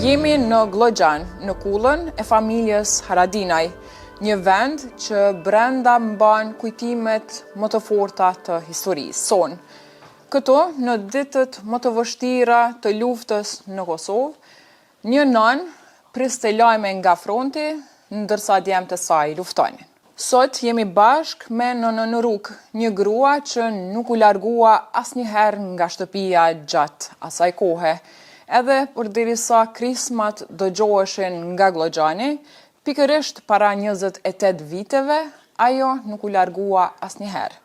Jemi në Glogjan, në kullën e familjes Haradinaj, një vend që brenda mban kujtimet më të forta të historisë sonë. Këto, në ditët më të vështira të luftës në Kosovë, një nën priste lajme nga fronti, ndërsa djemtë e saj luftonin. Sot jemi bashk me nënën Ruk, një grua që nuk u largua asnjëherë nga shtëpia gjatë asaj kohe. Edhe përderisa krismat dëgjoheshin nga Glogjani, pikërisht para 28 viteve, ajo nuk u largua asnjëherë,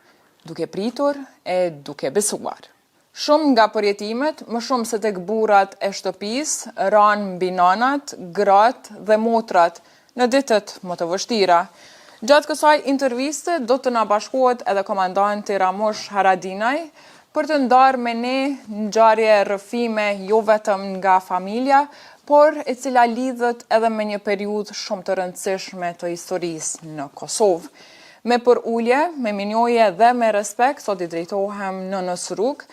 duke pritur e duke besuar. Shumë nga përjetimet, më shumë se tek burrat e shtëpisë, ranë mbi nanat, gratë dhe motrat në ditët më të vështira. Gjatë kësaj interviste do të na bashkohet edhe komandanti Ramush Haradinaj për të ndarë me ne ngjarje rrëfime jo vetëm nga familja, por e cila lidhet edhe me një periudhë shumë të rëndësishme të historisë në Kosovë. Me përulje, me minjoje dhe me respekt, sot i drejtohem nënës Ruk,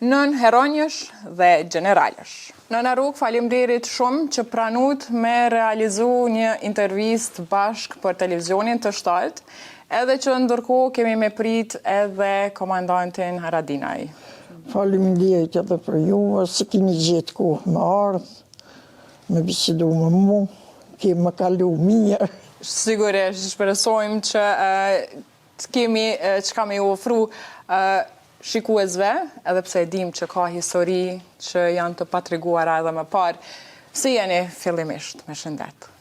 nën heronjësh dhe generalësh. Nëna Ruk, faleminderit shumë që pranut me realizu një intervistë bashk për televizionin të shtatë, edhe që ndërkohë kemi me prit edhe komandantin Haradinaj. Faleminderit edhe për juve, se keni gjetë kohë me ardhë, me bisedu me mu, kemi më kalu mirë. Sigurisht, shpresojmë që të kemi çka me ju ofru shikuesve, edhe pse e dim që ka histori që janë të patreguara edhe më parë. Si jeni fillimisht me shëndet?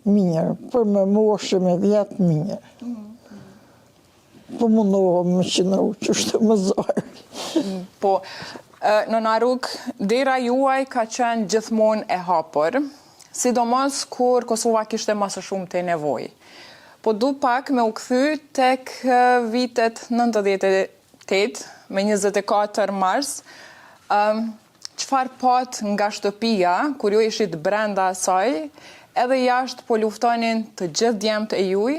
Mirë, për me moshë me vjetë mirë. Po mundohem me qëndru që shtë më zorë. Po, nëna Ruk, dera juaj ka qenë gjithmonë e hapur, sidomos kur Kosova kishte më së shumë të nevojë. Po du pak me u kthy tek vitet 98, me 24 mars, çfarë pat nga shtëpia, kur ju ishit brenda saj, edhe jashtë po luftonin të gjithë djemtë e juj,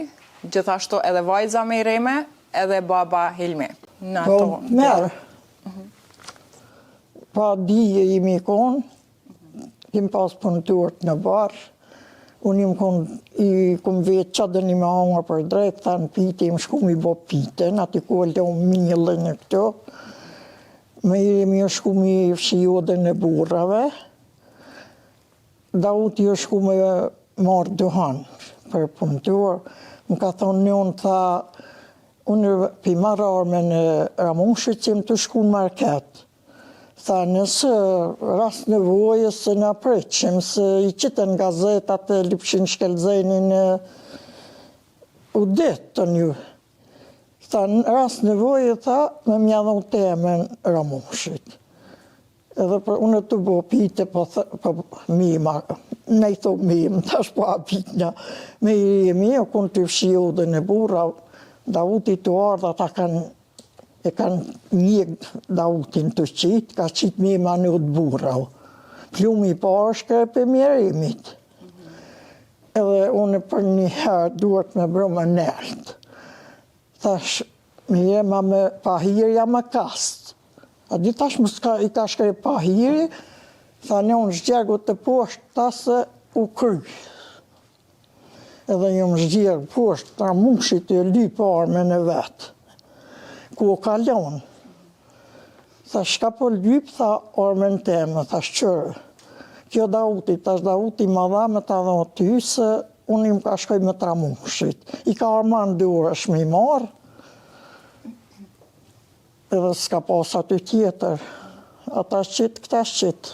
gjithashtu edhe vajza Mejreme, edhe baba Hilmi. Po, merë. Pa dije jemi konë, kem pas punëtuart në barë, unë i kom vetë që dhe një me hangër për drejtë, tha në pite, im shku mi bo pite, në ati kohë leo millën e këto, me jemi shku mi fshijode në burrave, Dauti shku me marrë duhan për punëtuar, më ka thonë njën, tha, unë për marrë arme në Ramushit, që më të shku në market. Tha, nëse ras nevojës se në preqim, se i qitën gazetat e Lipshin Shkelzenin u ditë të një. Tha, në ras nevojë, tha, me mjadhon temen Ramushit. Edhe për unë të bo pite për mima, ne i thë mima, tash po apitna. Me i jemi, o kënë të fshijode në burra, Dauti të ardha, ta kanë njëg Dautin të qitë, ka qitë mima në të burra. Plumi parë shkrepe mjerimit. Edhe unë për një herë duhet me bro me nërtë. Tash, me jema me pahirja me kastë. A di tash më i ka shkrej pahiri, tha një unë zgjergu të poshtë tasë u kry. Edhe një më zgjergu poshtë, ta Ramushit e lypë armen e vetë. Ku o kalon. Tha shka po lypë, tha armen teme, tha shqërë. Kjo Dauti, tash Dauti ma dha me ta dha ty, se unë im ka shkoj me të Ramushit. I ka arman dure shmi marë, edhe s'ka pas aty tjetër. Ata shqit, këta shqit.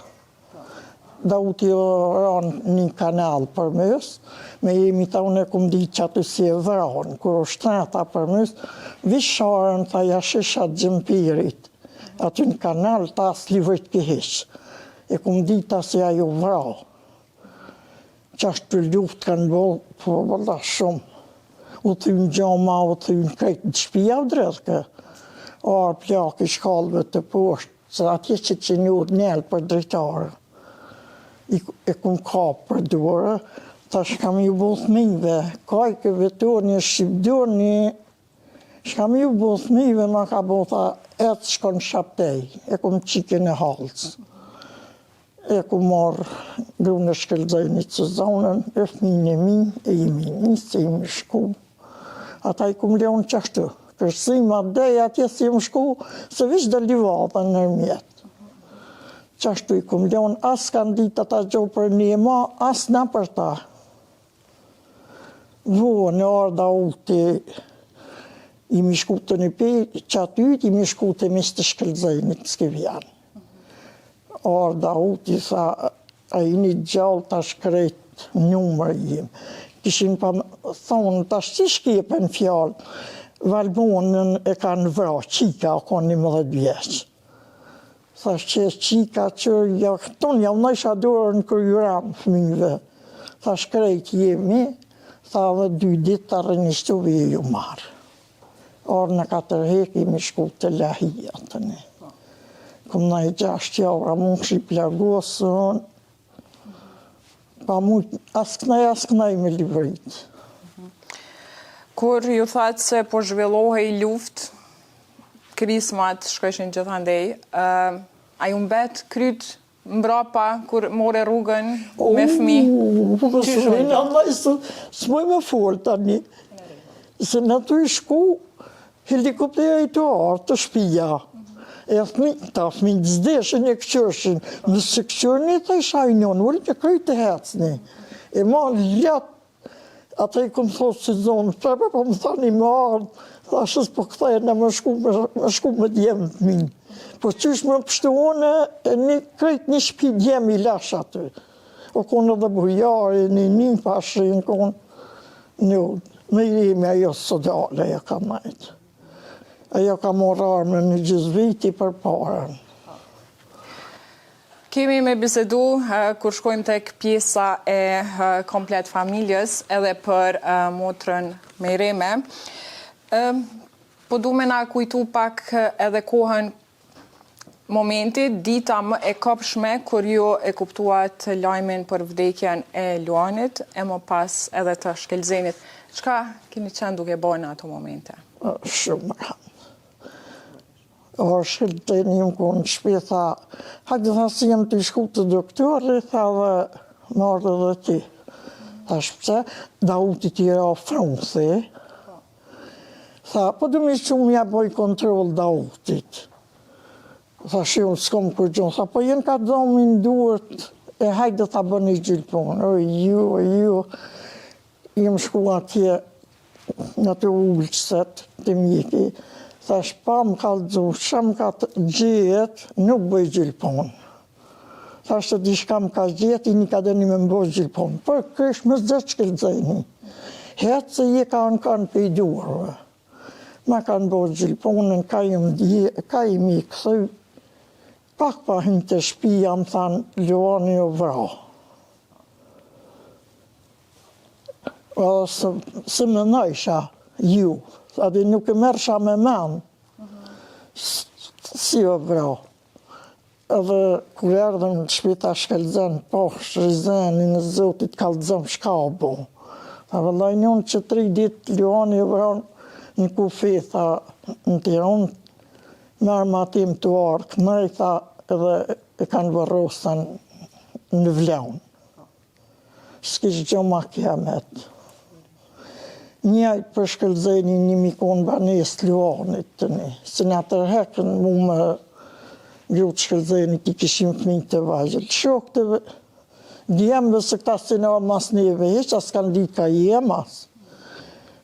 Dauti ranë një kanal për mes, me jemi ta unë e kum di që aty si e vranë, kur o shtreta për mes, visharën ta jashishat gjempirit. Aty në kanal ta slivrit këhish. E kum di ta si ajo vrau. Qashtë për luft kanë bolë, po bëlla shumë. U thynë gjoma, u thynë krejtë në shpia u drethke. Arë plak i shkallëve të poshtë, se atje që njët njëllë për drejtarë. E kun kapë për dore, tash kam ju bothmive, kajkëve të një shqipdur një, shkam ju bothmive, ma ka botha etë shkon shaptej, e kun qikën e halës. E ku marrë grunë e shkëllëzajnit që zonën, e fëmijën e mi, e imi njësë që imi shku. Ata I kum leon qashtu. Kërësima dhej atje si imi shku, se vish dhe livada në mjetë. Qashtu I kum leon, as kanë ditë ata gjohë për një ma, as në për ta. Vuë në arda uti, imi shku të një pi, që aty imi shku të mis të shkëllëzajnit s'ke vjanë. Arda uti sa a I një gjallë ta shkrejt numër jim. Kishim pa thonë, ta shqy shkjepen fjallë, Valbonën e kanë vra, qika, o ka 11 vjeqë. Sa që qika që ja këton, ja unë isha dorë në kryuram fëmijëve. Sa shkrejt jemi, sa dhe 2 ditë të rënishtuvi ju marë. Orë në 4 hek imi shku të lahia të ne. Këm në I 6 javra mund që I plagosën, pa mund as kënaj me livrit. Kur ju thatë se po zhvillohej luft, krismat shkreshin gjithandej, a ju mbet kryt mbrapa kur more rrugën me fëmi? S'moj me folë tani, se në të I shku, helikoptera I të arë të shpija. E ta fëmi të zdeshin e këqërshin, nëse këqërën e të isha I njën, ullë që kryt të hecni. E ma ljatë, ata I këmë thotë si zonë, përpe po më thani më ardhë, thashës po këthejnë me shku me djemë të minë. Po qysh më pështuone, e kryt një shpi djemë I lash aty. O konë edhe bujari, një pashin, konë, me I me ajo sodale e ka majtë. Ajo ka morë armën në gjizviti për parën. Kemi me bisedu, kur shkojmë tek pjesa e komplet familjes, edhe për motrën Mejreme. Po du me na kujtu pak edhe kohën momenti, dita më e kopshme, kur ju e kuptuat lajmin për vdekjen e Luanit, e më pas edhe të shkelzenit. Çka keni qenë duke bërë në ato momente? Shumë rëndë. O shkëllëteni më konë në shpi, tha, hajde tha si jem të shku të doktori, tha dhe marrë dhe ti. Tha shpëse, da uti tira ofronsi. Tha, po du mi që më ja boj kontrol da utit. Tha, shion s'kom kur gjonë, tha, po jenë ka domin duhet, e hajde tha bën I gjilpon. O ju, jem shku atje në të ullëset të mjeki. Thash pa më kalëzu, që më ka gjet, nuk bëj gjilpon. Thash të di shka më ka gjet, I një ka deni me më bëj gjilpon. Për kësh më zëtë shkëllëzajni. Hetë se je ka në kanë për I durëve. Ma kanë bëj gjilponën, ka I mi këthëj. Pak pa hinë të shpija, më thanë, Luani o vra. Se më nëjsha, ju. Adi nuk e mersha me men, si o vra. Edhe kur erdhëm në shpita shkallëzën, po shrizenin e zotit kallëzëm shka o bo. Tha vëllaj njën që 3 dit Luani o vra në kufi, tha në Tiran, merë ma tim të arkë, në I tha edhe e kanë vërrosan në vleun. S'kish gjo ma kiamet. Njajtë për shkëllëzeni një mikon banes Luanit të ne. Se në tërhekën mu më gjutë shkëllëzeni ki kishim fëmi të vajgjët. Shok të djemëve se këta se në mas neve heq, as kanë ditë ka jemas.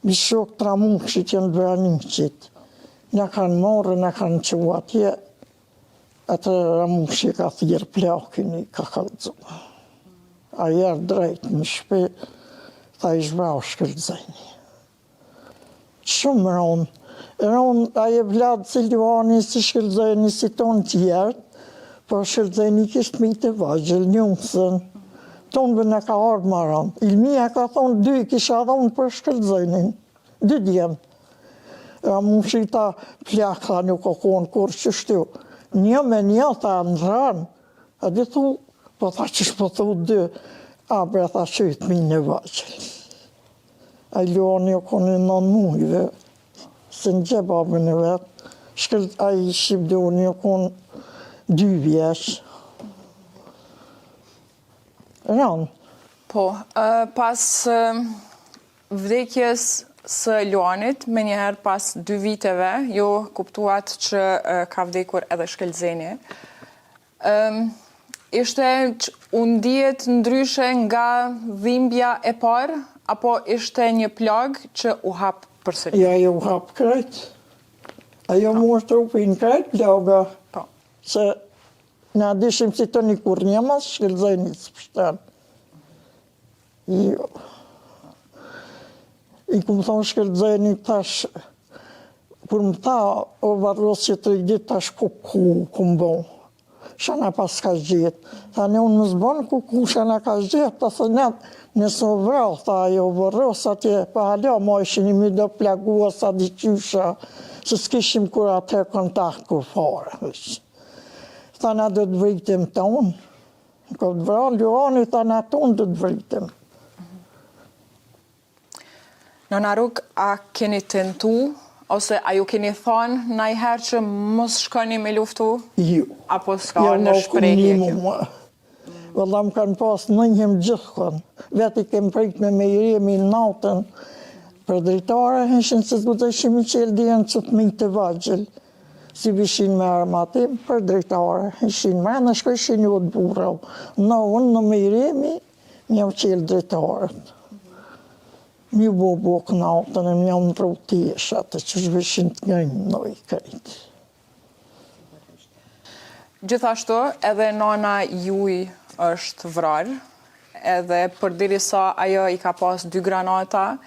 Mi shok të ramunë që të jenë braniqit. Në kanë morë, në kanë që atje, atë ramunë që ka thirë plakin I ka kalëzu. A jerë drejtë në shpe, tha I shbrau shkëllëzeni. Shumë rënë. Rënë aje vladë si Luani, si shkëllëzeni, si tonë tjertë, po shkëllëzeni kishtë mi të vajgjël njësën. Tonëve në ka ardë më rënë. Ilmija ka thonë 2 kisha dhonë për shkëllëzenin. 2 djemë. Mu shita plakha nuk o konë kur që shtu. Një me një tha në rënë. A di thu, po tha që shpo thu 2. A bre tha që I të mi në vajgjël. A Luani o konë 9 mujve, se në gjë babën e vetë, a I Shqipdoni o konë 2 vjeqë. rënë. Po, pas vdekjes së Luanit, me njëherë pas 2 viteve, jo kuptuat që ka vdekur edhe Shkelzeni. Ishte që unë dijet ndryshe nga dhimbja e parë, apo ishte një plagë që u hapë përsëri? Ja, ju hapë krejt. Ajo mua trupin krejt plaga. Po. Se na dishim si të një kur një mas Shkelzeni së pështanë. Jo. I ku më thonë Shkelzeni tash, kur më tha o varros që 3 ditë tash ku më bon. Shana pas ka gjithë. Tha ne unë më zbonë ku shana ka gjithë, ta thë nësë më vrau, tha jo varros atje, pa hala ma ishin imi do plagua sa diqysha, se s'kishim kur atër kontakt kur fare. Tha na do të vritim tonë. Ko të vrau Luani, tha na tonë do të vritim. Nëna Ruk, a keni tentu, ose a ju keni thonë najherë që mos shkoni me luftu? Jo. Apo s'ka në shprehje kjo? Vëlla më kanë pas nënjëm gjithkon. Veti kem prit me Mejremi natën. Për drejtare, heshin se du të ishim i qelë dijen që të mijë të vagjel. Si vishin me armatim, për drejtare. Heshin me, në shko ishin ju të burau. Në unë në Mejremi, një u qelë drejtarët. Mi bo knatën e mi jam në rotesha të që shvishin të njëjnë në i krejtë. Gjithashtu, edhe nana juj është vrarë, edhe përderisa ajo i ka pas 2 granata,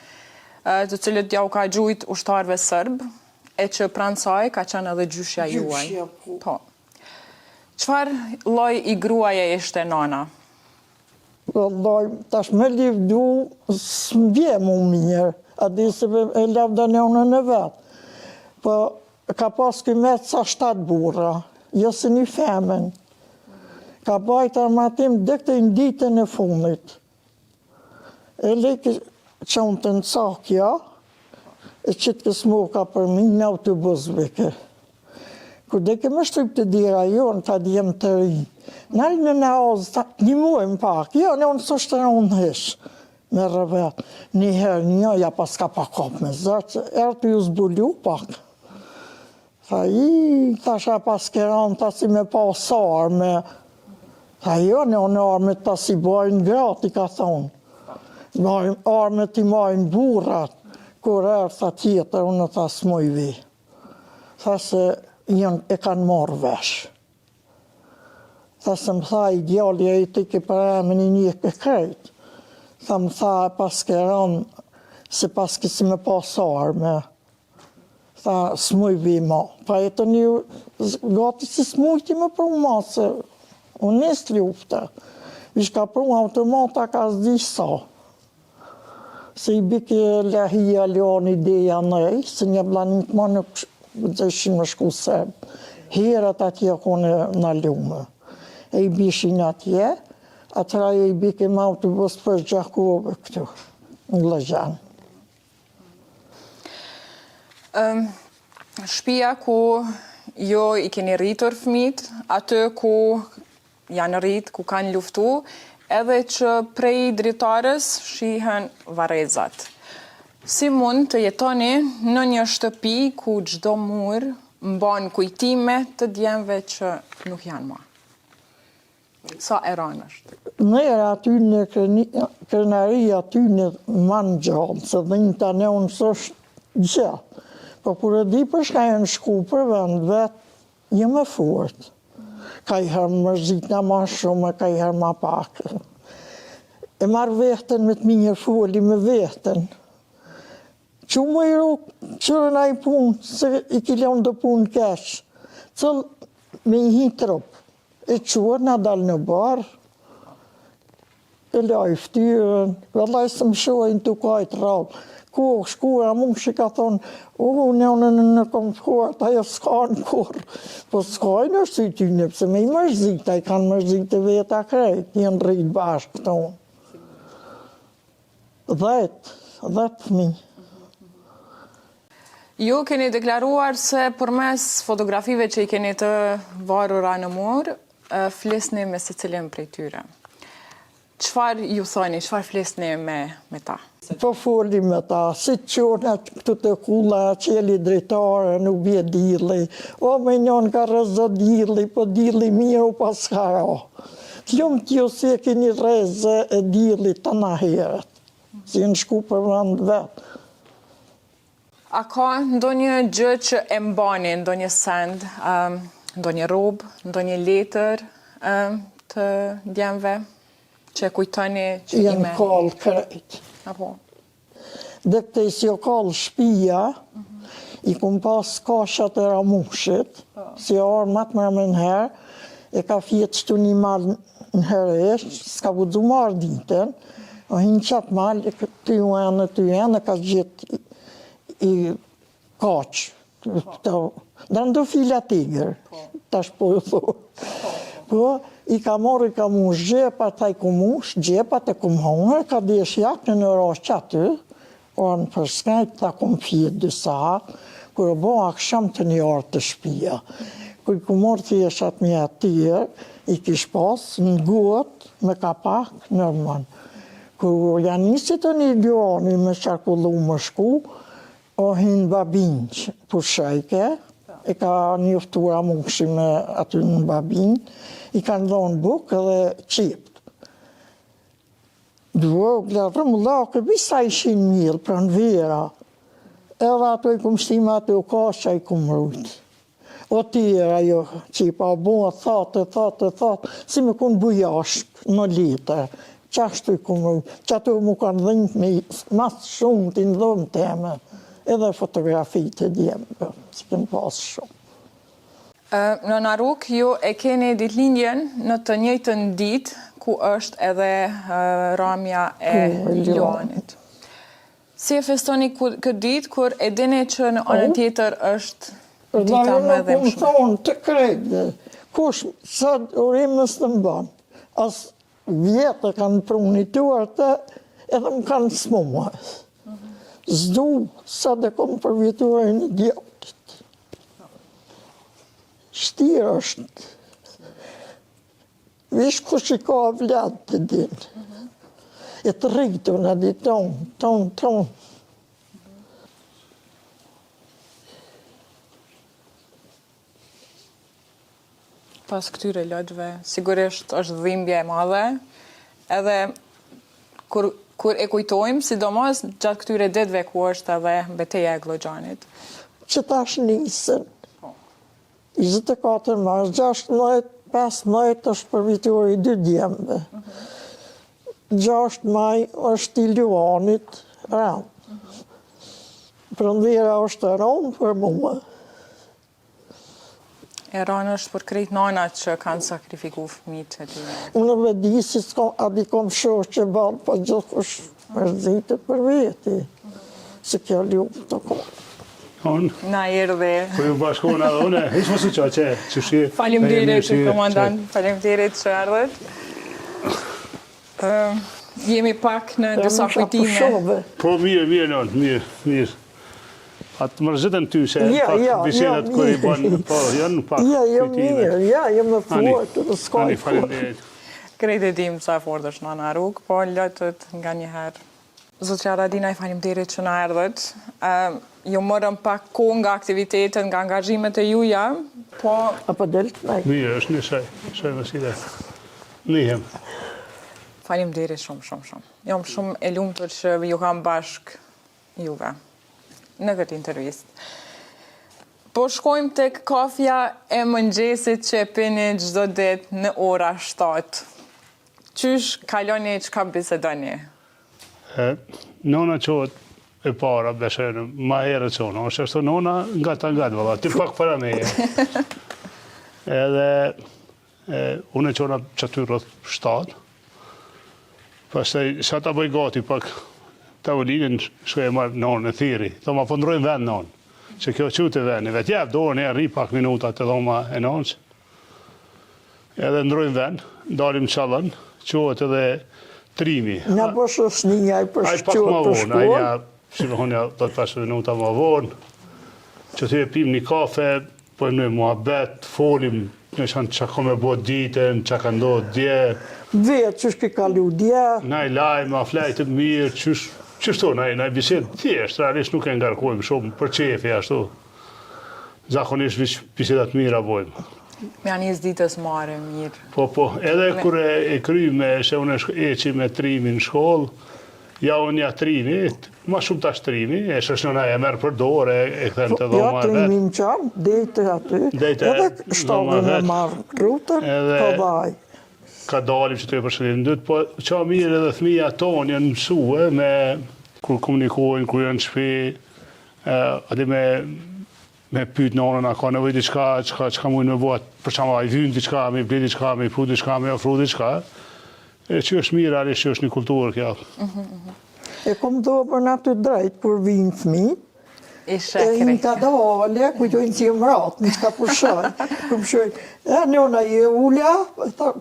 të cilët ja u ka gjujt ushtarëve sërbë, e që pranë saj ka qenë edhe gjyshja juaj. Po. Çfarë lloj i gruaje ishte nana? Vëllaj, tash me livdu, s'më vje mu mirë, a di se e lavda në unë në vetë. Po, ka pas këmet sa 7 burra, jo se një femen. Ka bajt armatim dhe këtë në ditën e fundit. E leke qonë të në cakja, e qitë kësë mu ka për mi në autobus veke. Kur dhe kemë shtrip të dira jonë, ta djemë të ri. Nalë në ozë, një muajmë pak, jo, në unë së shtë unë heshë, me rëvet. Njëherë një, ja pas ka pa kop me zërë, erë të ju zbullu pak. Tha ta shë pas keran, ta si me pas arme. Tha jo, në unë arme ta si bajnë grati, ka thonë. Arme ti majnë burat, kur erë tha tjetër, unë ta s'moj vi. Tha se e kanë marrë vesh. Tha se më tha ideali e i të ke për emin i një ke krejt. Tha më tha pas keran se pas kësi me pas arme. Tha s'muj vi ma. Pa e të një gati si s'mujti me pru ma se unë nisë lufta. Vish ka pru automata ka zdi sa. Se i bike lehia leon ideja nëj, se një blanit ma nuk dhe ishin me shku sërbë. Herët atje kone në lume. E i bishin atje, atëra e i bike me autobus për Gjakove këtu, në Lëgjan. Shtëpia ku jo i keni rritur fëmijët, aty ku janë rrit, ku kanë luftu, edhe që prej dritarës shihen varrezat. Si mund të jetoni në një shtëpi ku çdo mur mban kujtime të djemve që nuk janë më? Sa e rënë është? Nëjër aty në krenari aty në manë gjallë, se dhe një tane unë së është gjatë. Po kur e di për shka e në shku për vend vetë, një më fort. Ka i herë mërzit në ma shumë, ka i herë ma pak. E marrë vetën me të minjë foli me vetën. Që më i rukë, qërën a i punë, se i kilion do punë keshë. Cëllë me i hi trup. E qërë nga dalë në barë. E laj ftyrën. Vëllaj se më shojnë të kajtë rallë. Ku shkura mund që ka thonë, në komfort, ajo s'ka në kur. Po s'ka i nërë si ty në, pëse me i mërzit, a i kanë mërzit e veta krejt, jenë rritë bashkë të unë. 10 fëmi. Ju keni deklaruar se përmes fotografive që i keni të varura në mur, flisni me secilin prej tyre. Çfarë ju thoni, çfarë flisni me ta? Po folim me ta, si qona këtu të kulla, qeli drejtare, nuk bje dili. O me njën ka rëzë dili, po dili mirë u pas ka o. Ljumë t'ju si e keni rëzë e dili të na heret, si në shku për vend vetë. A ka ndonjë gjë që e mbani, ndonjë send, ndonjë robë, ndonjë letër të djemve, që kujtoni që Jenë kallë krejt. Apo? Dhe këte si o kallë shpia, i kum pas kashat e ramushit, si armat më në herë, e ka fjetë qëtu një malë në herësh, s'ka vëdzu marë ditën, o hinë qatë malë, të ju e ka gjithë i kaqë. Dhe ndu fila tigër, tash po e thorë. Po, i ka morë, i ka mush gjepat, ta i ku mush, gjepat e kum hongër, ka desh jakë në rashë që aty, o në përskajt, ta kum fjetë dësa, kërë bo aksham të një arë të shpia. Kërë i ku morë të jeshat me atyre, i kish pas në guët me kapak nërmën. Kërë janë njësit të një gjoni me qarkullu më shku, o hinë babinç për shajke, e ka njëftura mushi me aty në babin, i kanë dhonë bukë dhe qipt. Dvogla, rëmullake, bisa ishin milë pra në vera. Edhe ato i kumë shtima ato u kasha i kumë rujtë. O tjera jo qipa, o bua thate, si me kunë bujashk në litër. Qashtu i kumë rujtë, që ato mu kanë dhenjë me mas shumë të ndhëmë teme. Edhe fotografi të djemë, si kënë pasë shumë. Në Naruk, ju e keni ditëlindjen në të njëjtën ditë, ku është edhe ramja e Luanit. Si e festoni këtë ditë, kur e dini që në anën tjetër është dita më dhe më shumë? Në thonë të krejtë, kush sa urimës të mbanë, as vjetë kanë prunituar të, edhe më kanë smuës. Zdu, sa dhe kom përvituar në djotit. Shtirë është. Vish kush i ka vlad të din. E të rritu në di ton. Pas këtyre lotëve, sigurisht është dhimbje e madhe, edhe kur e kujtojmë, sidomos gjatë këtyre ditëve ku është edhe betejë e Glogjanit. Që tash nisën. 24 mars, 16, 15 është përvituar i 2 djemve. 6 maj është i Luanit, rëmë. Prëndera është e ronë për mua. E ronë është për krejt nanat që kanë sakrifiku fëmijët e tyre. Unë vedi si adi kom shohë që balë, pa gjithkush mërzitë për veti. Se kjo ljumë të kohë. Na erdhe. Po ju bashkona dhe une, hiç mos u që shi. Faleminderit komandant, faleminderit që ardhët. Jemi pak në disa kujtime. Po mirë, non, mirë. Atë mërzitën ty se pak bisedat kër i banë, po janë pak kujtime. Ja, jam në fort, të skoj fort. Faleminderit. Krejt e dim sa fort është në Naruk, po lotët nga njëherë. Zotëja Haradinaj, faleminderit që na erdhët. Ju morëm pak kohë nga aktivitetet, nga angazhimet e juja, po... Apo delët nej? Mirë, është një shaj mësile. Nihem. Faleminderit shumë. Jam shumë e lumtur që ju kam bashk juve në këtë intervistë. Po shkojmë tek kafja e mëngjesit që e pini çdo ditë në ora 7. Qysh kaloni, çka bisedoni? Nona qohet e para, beshenë, ma herë të qonë. Është ashtu nona nga të valla, ti pak para meje. Edhe unë e qona që aty rrëth 7. Pastaj, sa ta bëj gati pak tavolinën, shkoj e marrë nonë e thiri. Thoma, po ndrojmë vend nonë. Që kjo qute vendi. Vetë jep, dorën e rri pak minutat e dhoma e nonës. Edhe ndrojmë vend, dalim qallën, qohet edhe trimi. Nga po shosnija i për shqot për shkuar. Shqipëhonja do të 5 minuta më vonë, që të pim një kafe, po e në muhabet, folim me shanë që ka me bo ditën, që ka ndodhë dje. Vetë që shki kalu dje. Na i lajma, flajtë të mirë, qështu, na i bisedë thjesht, realisht nuk e ngarkojmë shumë për qefi ashtu. Zakonisht vishë bisedat mira bojmë. Me anis ditës mare, mirë. Po, edhe kur e kryme, se unë eqi me trimi në shkollë, ja unë ja trimi, ma shumë tash trimi, e shëshnëna e merë për dorë, e këthen të dhoma Ja, trimi më qanë, dejte aty, edhe shtovën e marë rrutën, po vaj. Ka dalim që të e përshëllim dytë, po qa mirë edhe thmija tonë janë mësue me kur komunikojnë, kur janë në shpi, adi me pyt në onën, a ka nevoj diçka, që ka mujnë me bëhat, për që ma i vynë diçka, me i ble diçka, me i pu diçka, me i ofru diçka, që është mirë, alisht që është një kulturë kja. E kom do për në të drejtë, kur vinë fmi, e në ka dole, kujtojnë që jem ratë, në që ka përshoj, njona je ulja,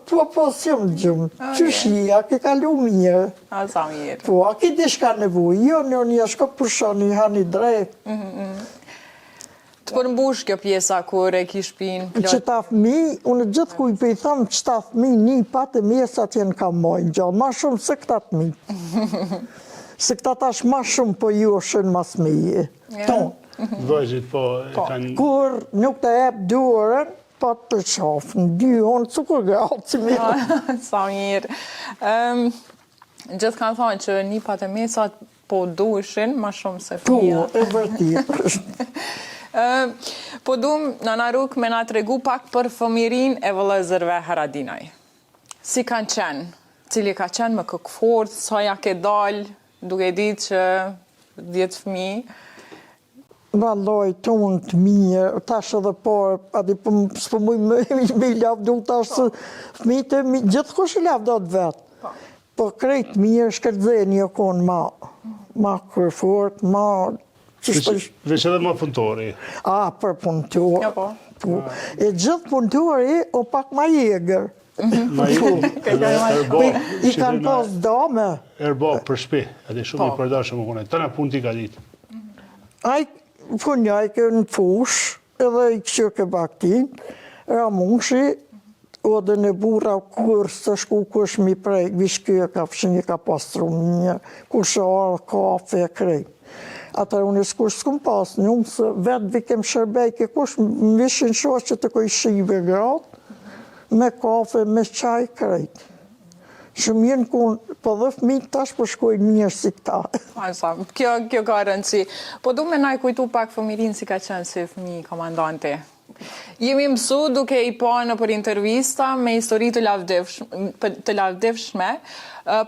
po si jem gjëmë, që shia, ke kalu mirë. A sa mirë. Po, a ki dishka nevoj, jo, njona je shko përshoj, një hani drejtë. Të përmbush kjo pjesa kur e kish pinë plot? Që ta fmi, unë gjithë kuj për i thamë që ta fmi një patë mesat jenë ka mojnë gjallë, ma shumë se këta fmi. Se këta tash ma shumë po ju është mas mije. Tonë. Vëzit po kanë... Kur nuk të ebë duërën, pa të qafën, dy honë cukur gratë që mirë. Sa mirë. Gjithë kanë thonë që një patë mesat po dueshin ma shumë se fmija. Po, e vërtit. Po dum Nana Ruk me na tregu pak për fëmirin e vëllezërve Haradinaj. Si kanë qenë? Cili ka qenë më këkfort? Sa ja ke dalë duke ditë që 10 fëmijë? Valloj, tonë të mirë, tash edhe por, adi s'po mujë me i lavdu, tash se fëmijët e gjithë kush i lavdot vetë. Po krejt mirë, shkërdheni o konë ma kërfort, ma... Veç edhe ma punëtori. A, për punëtori. Ja, po. E gjithë punëtori, o pak ma jegër. Ma jegër. I kanë pas dame. Erbo për shpi, edhe shumë i përdashëm më kone. Tëna punë ti ka ditë. Aj, punjajke në fush, edhe i këshë ke baktin, Ramushi, o dhe në bura kur së shku kush mi prej, vishkë ka fshën i ka pastru një, kush arë, kafe, krej. Atër unë kush s'kum pas, një umë se vetë vikem shërbejke, kush më vishin shoqë të koj shive gratë, me kafe, me qaj, krejt. Shumë jenë kun, po dhe fëmijë tash po shkojnë mirë si këta. Kjo ka rëndësi. Po du me naj kujtu pak fëmirin si ka qenë si fëmijë komandante. Jemi mësu duke i pa në për intervista me histori të lavdevshme,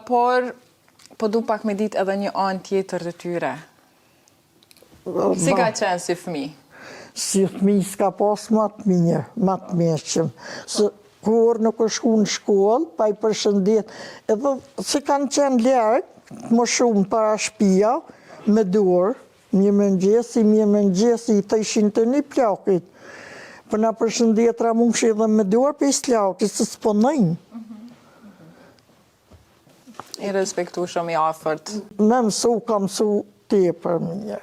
por po du pak me dit edhe një anë tjetër të tyre. Si ka qenë si fëmijë? Si fëmijë s'ka pas ma të mirë, kur nuk është shku në shkollë, pa i përshëndet, edhe se kanë qenë lërë, më shumë para shpia, me dorë, mje mëngjesi, të ishin të një plakit, për nga përshëndet Ramushi edhe me dorë për i slakit, se s'ponojnë. I respektu shumë i afërt. Me mësu, ka mësu te për mirë.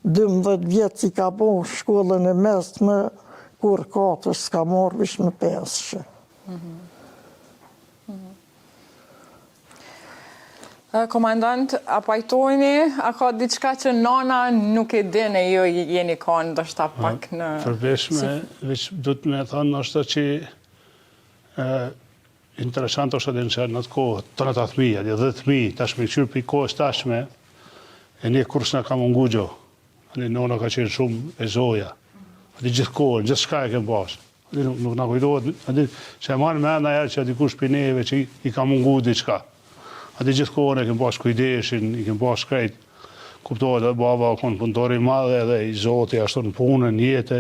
12 vjetë si ka bo shkollën e mesme, kur 4 s'ka morë vish me 5. Komandant, a pajtojni, a ka diçka që nana nuk e dine jo jeni ka ndoshta pak në... Përveshme, veç du të me thonë është që interesant është edhe në që në të kohë, të në të thmija, 10 thmija, tash me qyrë për i kohës tashme, e një kurs nga ka mungu gjo. Nona ka qenë shumë e zoja. Ati gjithë kohën, gjithë shka e kemë pasë. Nuk nga kujtohet, që e marë me enda erë që ati kush për neve që i ka mungu diqka. Ati gjithë kohën e kemë pasë kujdeshin, i kemë pasë krejt. Kuptohet edhe baba konë punëtori madhe edhe i zoti ashtu në punën, jetë.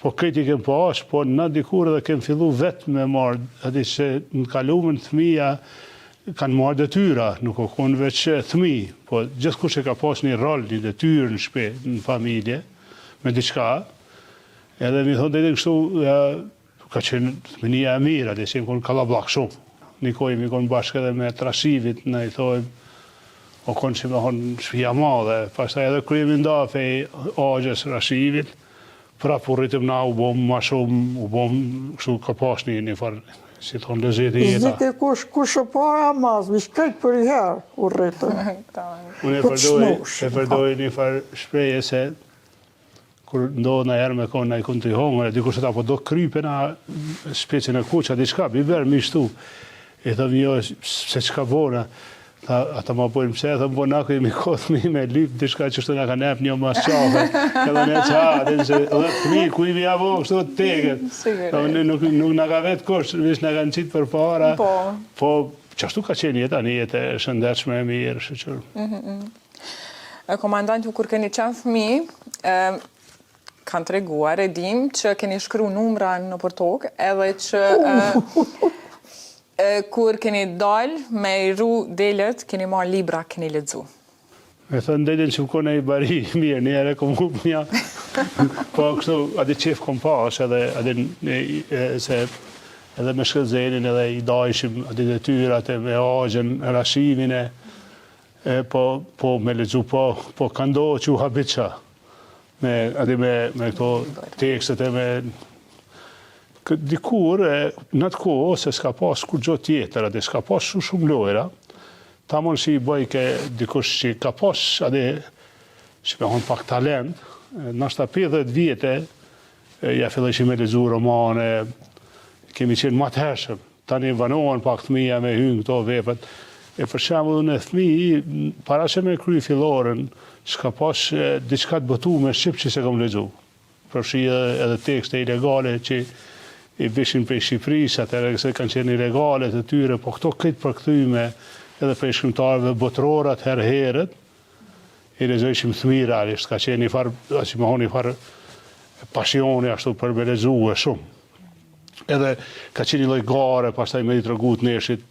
Po krejt i kemë pasë, po në dikur edhe kemë fillu vetë me marë. Ati që në kalumën thmija kanë marrë detyra, nuk o konë veç thmi, po gjithë kush e ka pas një rol, një detyrë në shpe, në familje, me diqka, edhe mi thonë dhe kështu, ka qenë thmënia e mirë, dhe që konë kalablak shumë. Nikoj mi konë bashkë edhe me Trashivit, në i thojmë, o konë që me honë shpia madhe, pastaj edhe kryemi ndafe i agjës Rashivit, prapë u rritëm na, u bom ma shumë, u bom kështu ka pas një farë, si thonë lezet e jeta. Zike kush e para mas, vish këtë për i herë u rritëm. Unë e përdoj një farë shpreje se kur ndohë në herë me konë në i kënë të i hongër, dikush e ta po do krype na shpecin e kuqa, diçka, biber, mishtu. E thëmë jo, se qka bona, ata ma pojnë pse, thëmë bona ku jemi kotë mi me lypë, diçka që shtu nga ka nep një mas qafe, edhe ne qatin, se dhe fmi, ku imi avo, kështu të teket. Nuk nga ka vetë kush, vish nga kanë qitë për para, po qashtu ka qenë jetë, një jetë e shëndetshme e mirë, shëqërë. Komandanti, kur keni qenë fëmi, kanë treguar, e dim që keni shkru numra në për tokë, edhe që kur keni dal me i ru delet, keni marrë libra, keni ledzu. Me thënë delin që më kone i bari mirë, njëre kom hup një, po kështu, adi qef kom pas, edhe me shkëzenin, edhe i dajshim adi dhe tyrat, me agjen, rashimin, po me ledzu, po ka ndohë që u habitqa, me këto tekstet e me... Dikur, në të kohë, se s'ka pas kur gjo tjetër, ade s'ka pas shumë lojra, ta mund që i bëj ke dikush që ka pas, ade, që me honë pak talent, nështë 50 vjetë, ja filleshim me lezu romane, kemi qenë matë hershëm, tani vanohen pak të mija me hynë këto vepet, e për shemë dhe në thmi, para që me kry filloren, s'ka pas diçka të bëtu me Shqip që se kom lezu, përshi edhe tekste ilegale që i vishin prej Shqipërisë, atëre se kanë qenë ilegale të tyre, po këto këtë përkthyme edhe prej shkrimtarëve botërorat herët, i lezojshim thmi realisht, ka qenë një farë, që më honë një farë pasioni ashtu për me lezue shumë. Edhe ka qenë një lloj gare, pastaj me i tregut neshit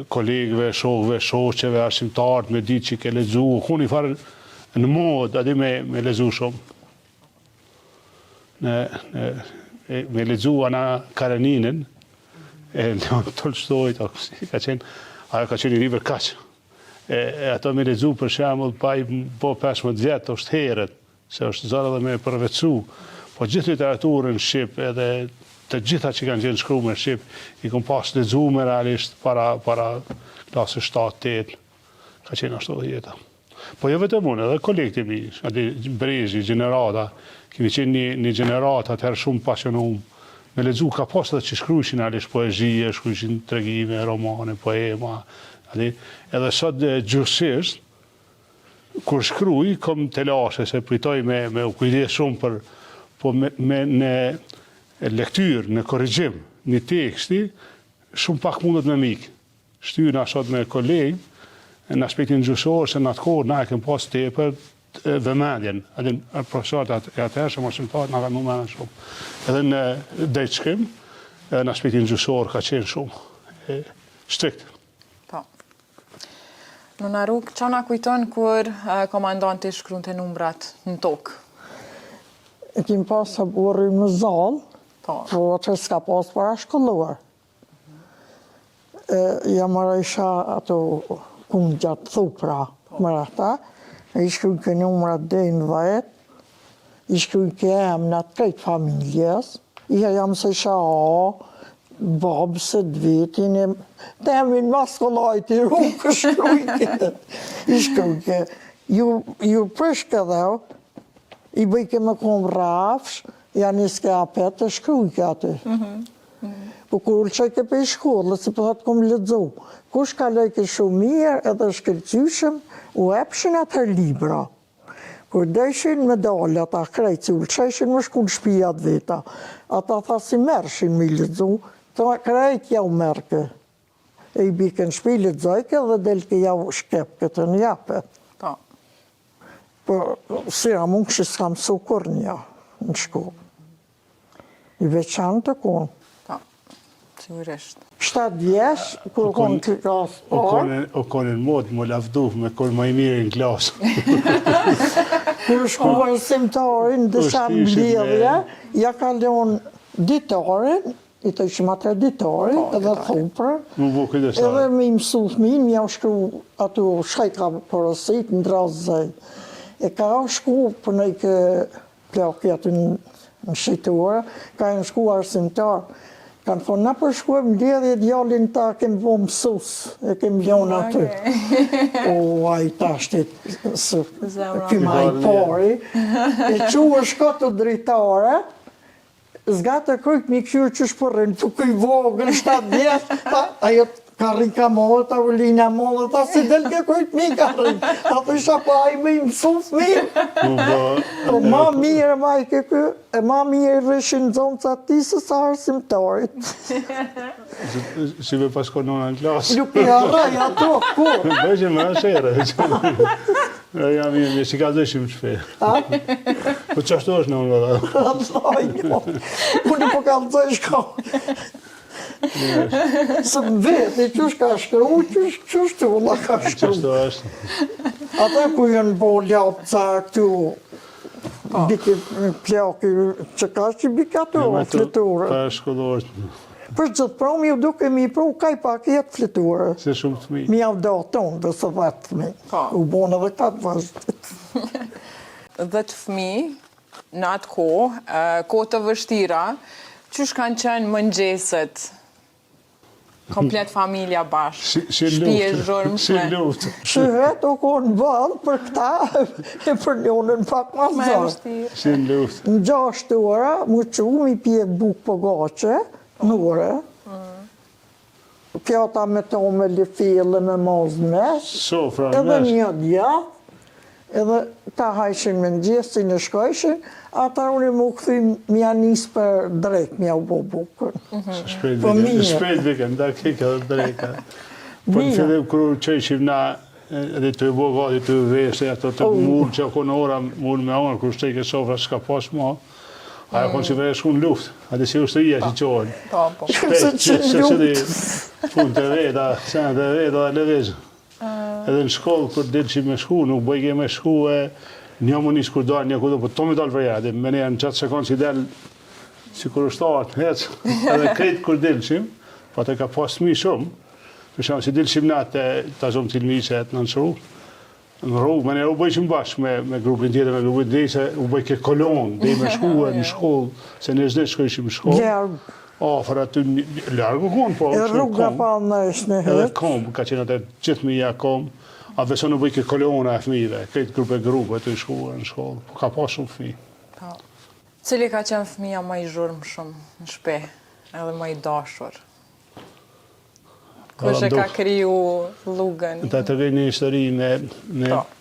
kolegëve, shokëve, shoqeve, arsimtarët, me ditë që ke lezu, ku një farë në mod, adi me lezu shumë. Me lezu Ana Kareninen, Leon Tolstojt, ajo ka qenë i river kaq. Ato me lezu për shembull pa i po 15 vjet është herët, se është zara dhe me përvecu, po gjithë literaturën Shqip edhe të gjitha që kanë qenë shkruar në Shqip, i kom pas lexuar realisht para klasës 7-8, ka qenë ashtu jeta. Po jo vetëm unë, edhe kolegët e mi, aty Brezhi, Gjenerata, kemi qenë një gjenerat atëherë shumë pasionum. Me lexu ka pas edhe që shkrujshin realisht poezije, shkrujshin tregime, romane, poema. Edhe sot gjërësisht, kur shkruj, kom të lashe, se pritoj me u kujdes shumë për, po me në lektyrë, në korrigjim, një teksti, shumë pak mundet me mikë. Shtyna sot me kolegë, në aspektin gjyqësor, se në atë kohë na e kem pas tepër vëmendjen. Edhe profesorët e atëhershëm arsimtarët na kanë vëmendjen shumë. Edhe në drejtshkrim, në aspektin gjyqësor ka qenë shumë strikt. Po. Në Naruk, që na kujton kur komandanti shkruante numrat në tokë? E kim pas të burim në zalë, po që s'ka pas para shkolluar. Jam isha ato kumë gjatë thupra më rata, i shkruj ke numrat dhe në vajet, i shkruj ke emnat krejt familjes, i jam se isha babë se dvitin, të emin maskolajt i rukë shkruj ke, i shkruj ke, ju prishke dhe, i bëjke me kom rafsh, janë iske apet të shkruj ke aty. Po kur që ke pe i shkollë, si po thëtë kom ledzu, kush ka lejke shumë mirë edhe shkërcyshëm, u epshin atër libra. Kur deshin medallat, a krejtë, si u lësheshin më shku në shpijat veta, ata tha si mershin me ledzu, të krejtë ja u merke. E i bike në shpi ledzojke dhe delke ja u shkepke të njapet. Po. Po, si a mund kështë s'kam sukur një në shkollë. I veçanë të konë. Sigurisht. 7 vjeç, kur konë të klasë parë. O konë në modë, më lafdu, me konë ma i mirë në klasë. Kur shkuar simtarin, disa mbledhje, ja ka leon ditarin, i të ishim atë ditarin, edhe thuprën, edhe me i mësu thmin, mja u shkru ato shkaj ka porosit në drazëzaj. E ka shku për nëjke plak aty në shiturë, ka në shku arsimtar. Kanë thonë, na përshkuem lidhje djallin ta kem bo mësus, e kem ljonë aty. O, a i tashtit, këma i pari, e qua shka të dritare, zgatë e kryt mi këshyrë që shpërrin, të këj vogën, 7 vjetë, ajo ka rika mollë, Tavolina mollë, ta si del ke kryt mi ka rrik, ta të isha pa i me i mësus mirë. Po ma mirë ma i ke kë, e ma mirë rëshin zonë sa ti së sa arsimtarit. Si me pas konona në klasë. Nuk i arraj ato, kur? Bëjqë me ashere. Jam me si ka dëshim shpe. Po qashtu është në unë vëda. Unë po ka lëzoj shko. Së më veti, qësh ka shkru, qësh të ulla ka shkru. Qashtu është. Ata ku jënë bo ljapë ca këtu, biki plaki që ka që bika të fliturë. Pa shkollorë. Për gjithë prom ju duke mi pru, kaj pak jetë fliturë. Se shumë të mi. Mi avda tonë dhe së vetë të mi. U bonë edhe katë vazhët. 10 fëmijë në atë kohë të vështira, qysh kanë qenë mëngjeset, komplet familja bashkë, shtëpie zhurmshme. Si luft. Shëhet o konë balë për këta e për njonën pak ma zërë. Si luft. Në 6 ora, më që mi pje bukë për gache, në ore. Pjata me to me lifile me mozë mesh. Sofra Edhe mesh. një djath. Edhe ta hajshin me nëgjesin e shkojshin, ata unë më këthim mja nisë për drejt, mja u bo bukën. Shpejt viken, da kika dhe drejka. Po në fillim kërë qëshim na, edhe të bo gati të vese, ato të murë që konë ora murë me orë, kërë shtejke sofra s'ka pas ma, aja konë që vere shku në luft, ati si ushtëria që qohen. Se punë të veda, senë të veda dhe levizë. Edhe në shkollë, kër dilë që me shku, nuk bëjke me shku e një më njësë kur dalë, një kudo, po to mi dalë për jadë, me një në qatë sekundë që delë, si kur është artë, hecë, edhe kretë kur dilë qim, po të ka pas mi shumë, për shumë, si dilë qim natë, ta zomë të ilmi që e të në rrugë, në rrugë, me një u bëjqim bashkë me grupin tjetër, me grupin dhe se u bëjke kolonë, dhe i me shku e në shkollë, se në zde shkojshim në shkollë. Afër aty largu konë, po. E rruga pa në ishë në Edhe kom, ka qenë atë gjithë mija kom, a veso në bëjke kolona e fëmijëve, këtë grupe të shkuar në shkollë, po ka pa shumë fëmijë. Cili ka qenë fëmija më i zhurmë shumë në shpe, edhe më i dashur? Kush e ka kriju lugën? Ta të vej një histori me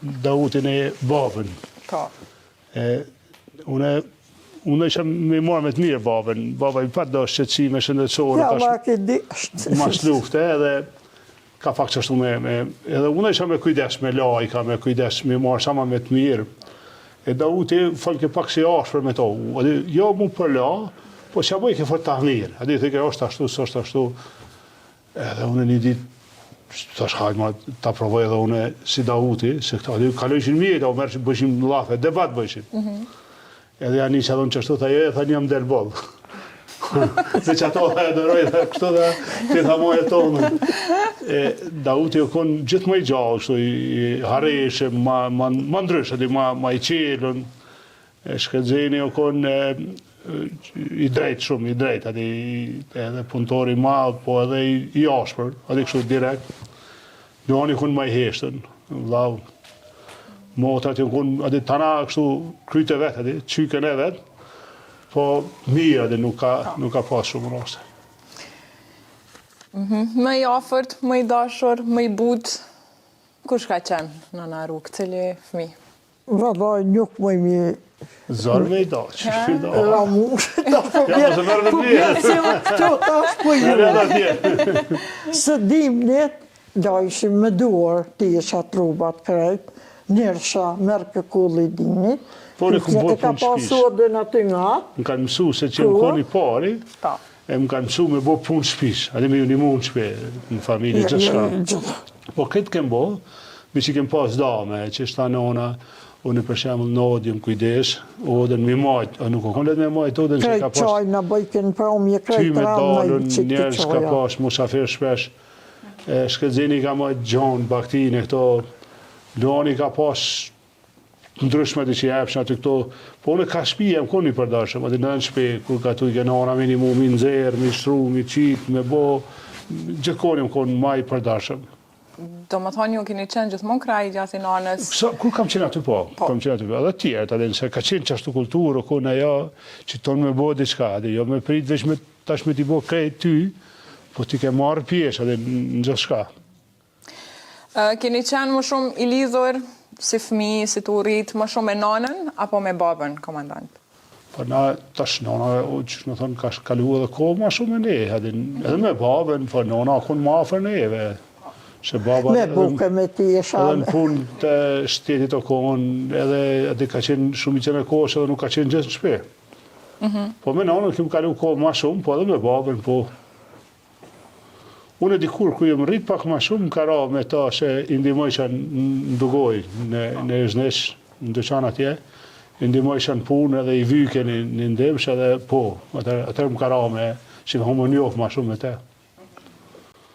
Dautin e babën. Unë isha me marrë me të mirë babën. Baba i pat do shqetësime shëndetësore. Ja, ma ke di është. Mas lufte edhe ka pak qështu me... Edhe unë isha me kujdes me lajka, me kujdes me marrë sama me të mirë. E Dauti falke pak si ashpër me to. Jo mu për la, po që bëj ke fort të mirë. Adi thike, është ashtu, së është ashtu. Edhe unë një ditë, thash hajt ma ta provoj edhe unë si Dauti, se këta kalojshin mirë, o mërë që bëjshim në lafe, debat bëjshim. Edhe janë një që adhonë qështu, tha jo, e tha një më delë bolë. Dhe që ato e dëroj, tha kështu dhe ti tha moje tonë. Dauti o konë gjithë më i gjallë, kështu i hareshe, ma ndryshë, ma i qelën. Shkëdzeni o konë i drejtë shumë, i drejtë, edhe punëtori malë, po edhe i ashpër, adi kështu direkt. Njoni konë ma i heshtën, vlau. Motrat ju konë, adi tana kështu kryte vetë, adi qyken e vetë, po mirë adi nuk ka pas shumë raste. Më i afërt, më i dashur, më i butë, kush ka qenë në rrugë, cili fëmi? Vëllaj, nuk më mi... Zarë me i da, që shpi da. Ramushë, ta po Ja, po se mërë dhe vjetë. Këto ta është po ju. Së dimnit, da ishim me duar, ti isha trubat krejt, njërsha, merë këkulli dimnit. Po në këmë bërë e ka punë shpis. pasur dhe në ty nga. Më kanë mësu se që më koni pari, e më kanë mësu me bërë punë shpis. Adi me ju një mund shpe në familje, gjithë shka. Po këtë kemë bërë, mi që kemë pas dame, që shta nona, unë për shemull në odjëm kujdes, odën mi majtë, nuk o konë letë me majtë odën që ka pas... Krejt qaj në bëjken promje, krejt ramë në që njerës ka pas musafir shpesh, shkëtzini ka majtë gjonë, baktine, këto, Loni ka pas të ndryshme që jepshin aty këto. Po unë ka shtëpi jam koni përdashëm, aty në shtëpi kur ka tu gjënora minimum i nxerr, mi shtru, mi qit, me bo, gjithkohë jam kon më i përdashëm. Do më thonë ju keni qenë gjithmonë kraj gjatë i nanës? Kur kam qenë aty po, kam qenë aty po, edhe tjerët, edhe se ka qenë qashtu kulturë, kon ajo që tonë me bo diçka, edhe jo me prit veç me tash me t'i bo krejt ty, po ti ke marrë pjesë edhe në gjithë shka. Keni qenë më shumë i lidhur si fëmijë, si të rritë më shumë me nanën apo me babën, komandant? Po na tash nona, që më thonë, ka kalu edhe kohë ma shumë me ne, edhe me babën, po nona akon ma afër neve. Me buke me ti e shanë. Edhe në punë të shtetit o kohën, edhe ka qenë shumë i qenë e kohës edhe nuk ka qenë gjithë në shpe. Po me nonën kemë kalu kohë ma shumë, po edhe me babën, po. Unë dikur ku jem rrit pak ma shumë, ka ra me ta që i ndihmojsha në dugoj, në Zhnesh, në dyqan atje, i ndihmojsha në punë edhe i vyke një ndimsh edhe po, atër më ka ra me që ka humë njohë ma shumë me te.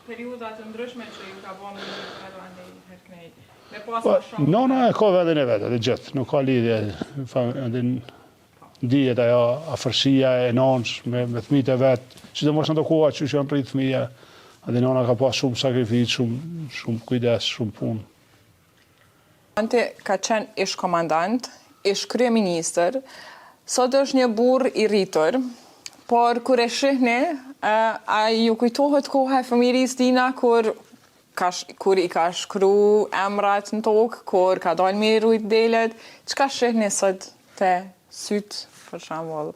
Periudat të ndryshme që ju ka bo me herknej. Nona e ka vendin e vetë, edhe gjithë, nuk ka lidhje, dijet ajo afërsia e nanës me thmit e vetë, që të mos në të koha që janë rritë thmija, edhe nona ka pas shumë sakrifit, shumë kujdes, shumë punë. Ante ka qenë ish komandant, ish kryeministër, sot është një burr i rritur, por kur e shihni, a ju kujtohet koha e fëmijërisë tina kur i ka shkru emrat në tokë, kur ka dalë me rujt delet, çka shihni sot të sytë, për shembull,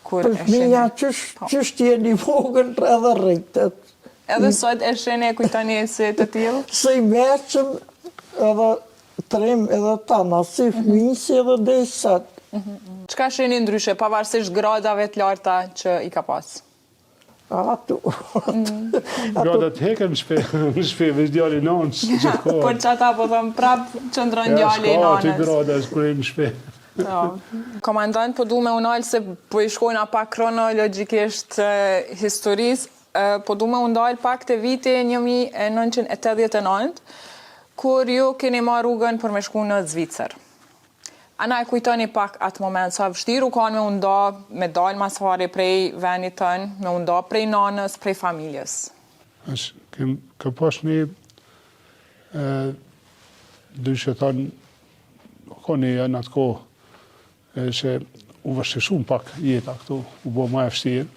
kur e shihni? Fëmija qështë jeni vogël edhe rritet. Edhe sot e shihni e kujtoni si të tillë? Si meqëm edhe trim edhe tana, si fëmijësi edhe desat. Çka shihni ndryshe, pavarësisht gradave të larta që i ka pas? Ato. Gradat heken në shpe, veç djali nanës, gjithkohë. Por që ata po thëmë prap qëndron djali i nanës. nanës. Ja, s'ka, aty gradat s'krej në shpe. Komandant, po du me unalë se po i shkojna pak kronologjikisht historisë, po du me undalë pak të viti 1989, kur ju keni marrë rrugën për me shku në Zvicër. Ana e kujtoni pak atë moment, sa vështirë u kanë me unda, me dalë masfari prej venit tënë, me unda prej nanës, prej familjes? Ka pas një, dyshe thanë, koni në atë kohë, që u vështirë shumë pak jeta këtu, u bo ma e vështirë.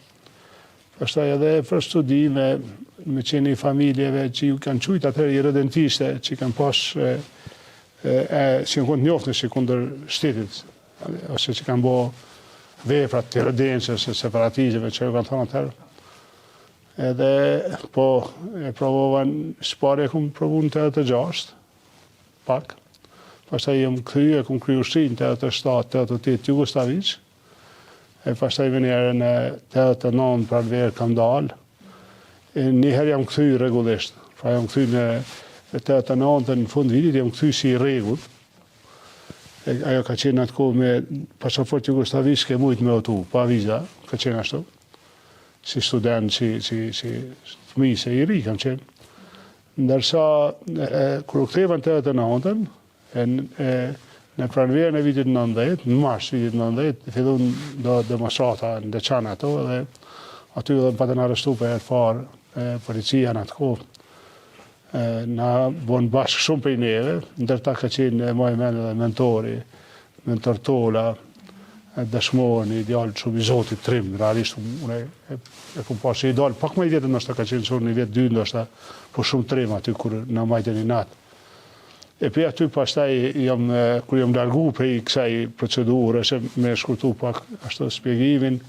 Pastaj edhe për studi me qeni familjeve që ju kanë qujtë atër i redentiste, që kanë pas që në këndë njoftë që kundër shtetit, ose që kanë bo veprat të rëdenqës, separatizme, që ju kanë thonë atërë. Edhe, po, e provovan, shpare e kumë provu në 86, pak. Pastaj jem këthy, e kumë kryu shrinë 87, 88 Jugoslavic. E pastaj venjerë në 89 pra verë kam dalë. Njëherë jam këthy regullisht, pra jam këthy në 89 në fund vitit, jam këthy si regull. Ajo ka qenë atë kohë me pasaport Jugoslavic ke mujtë me otu, pa viza, ka qenë ashtu. Si student, si fëmi, se i ri kam qenë. Ndërsa, kër u ktheva në 89, në pranverën e vitit 90, në mars vitit 90, fillun do demonstrata në Deçana ato, dhe aty dhe më patën arrestu për e të farë policia në atë kohë. Na bon bashkë shumë për i neve, ndërta ka qenë moj men dhe mentori, mentor Tola, dëshmoni, idealë shumë i Zotit Trim, realisht unë e kumë pasë i idealë, pak më i vjetë nështë ka qenë shumë një vjetë dy nështë, po shumë Trim aty kur në majtën i natë. E për aty pastaj, kur jam largu për i kësaj procedurë, që me shkurtu pak ashtë spjegimin,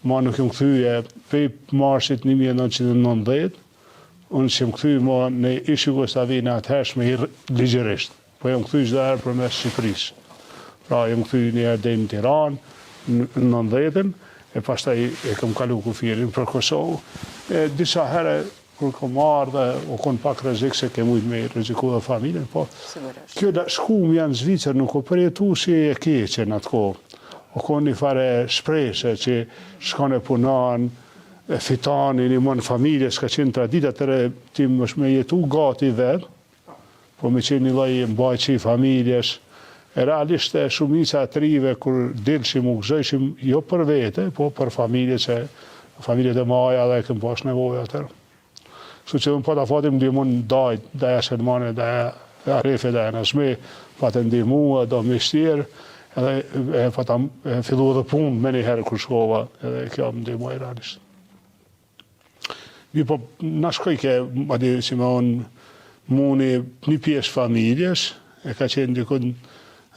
ma nuk jam këthyje për marsit 1990, unë që jam këthy ma në ish Jugoslavinë atëhershme ligjërisht, po jam këthy çdo herë përmes Shqipërisë. Pra jam këthy një herë deri në Tiranë, në 90-ën, e pastaj e kam kalu kufirin për Kosovë. Disa herë kur kam ardhe, u kon pak rrezik se ke mujt me rreziku dhe familjen, po kjo shkum janë Zvicër nuk o përjetu si e keqe në atë kohë. O kon një fare shprese që shkone punan, fitani, një mon familjes, ka qenë tradita të re, tim është me jetu gati vetë, po me qenë një loj mbajqi familjes, realisht shumica e trive kur dilshim u gëzojshim jo për vete, po për familjet e maja dhe këm pas nevojë atër. Kështu që po ta fatim ndihmon dajt, daja Shelmane, daja Arefe, daja Nazme, pa të ndihmua, do me shtirë, edhe pa ta fillu edhe punë me një herë kur shkova, edhe kjo më ndihmoj realisht. Mi po na shkoj ke, adi si me onë, muni një pjesë familjes, e ka qenë dikun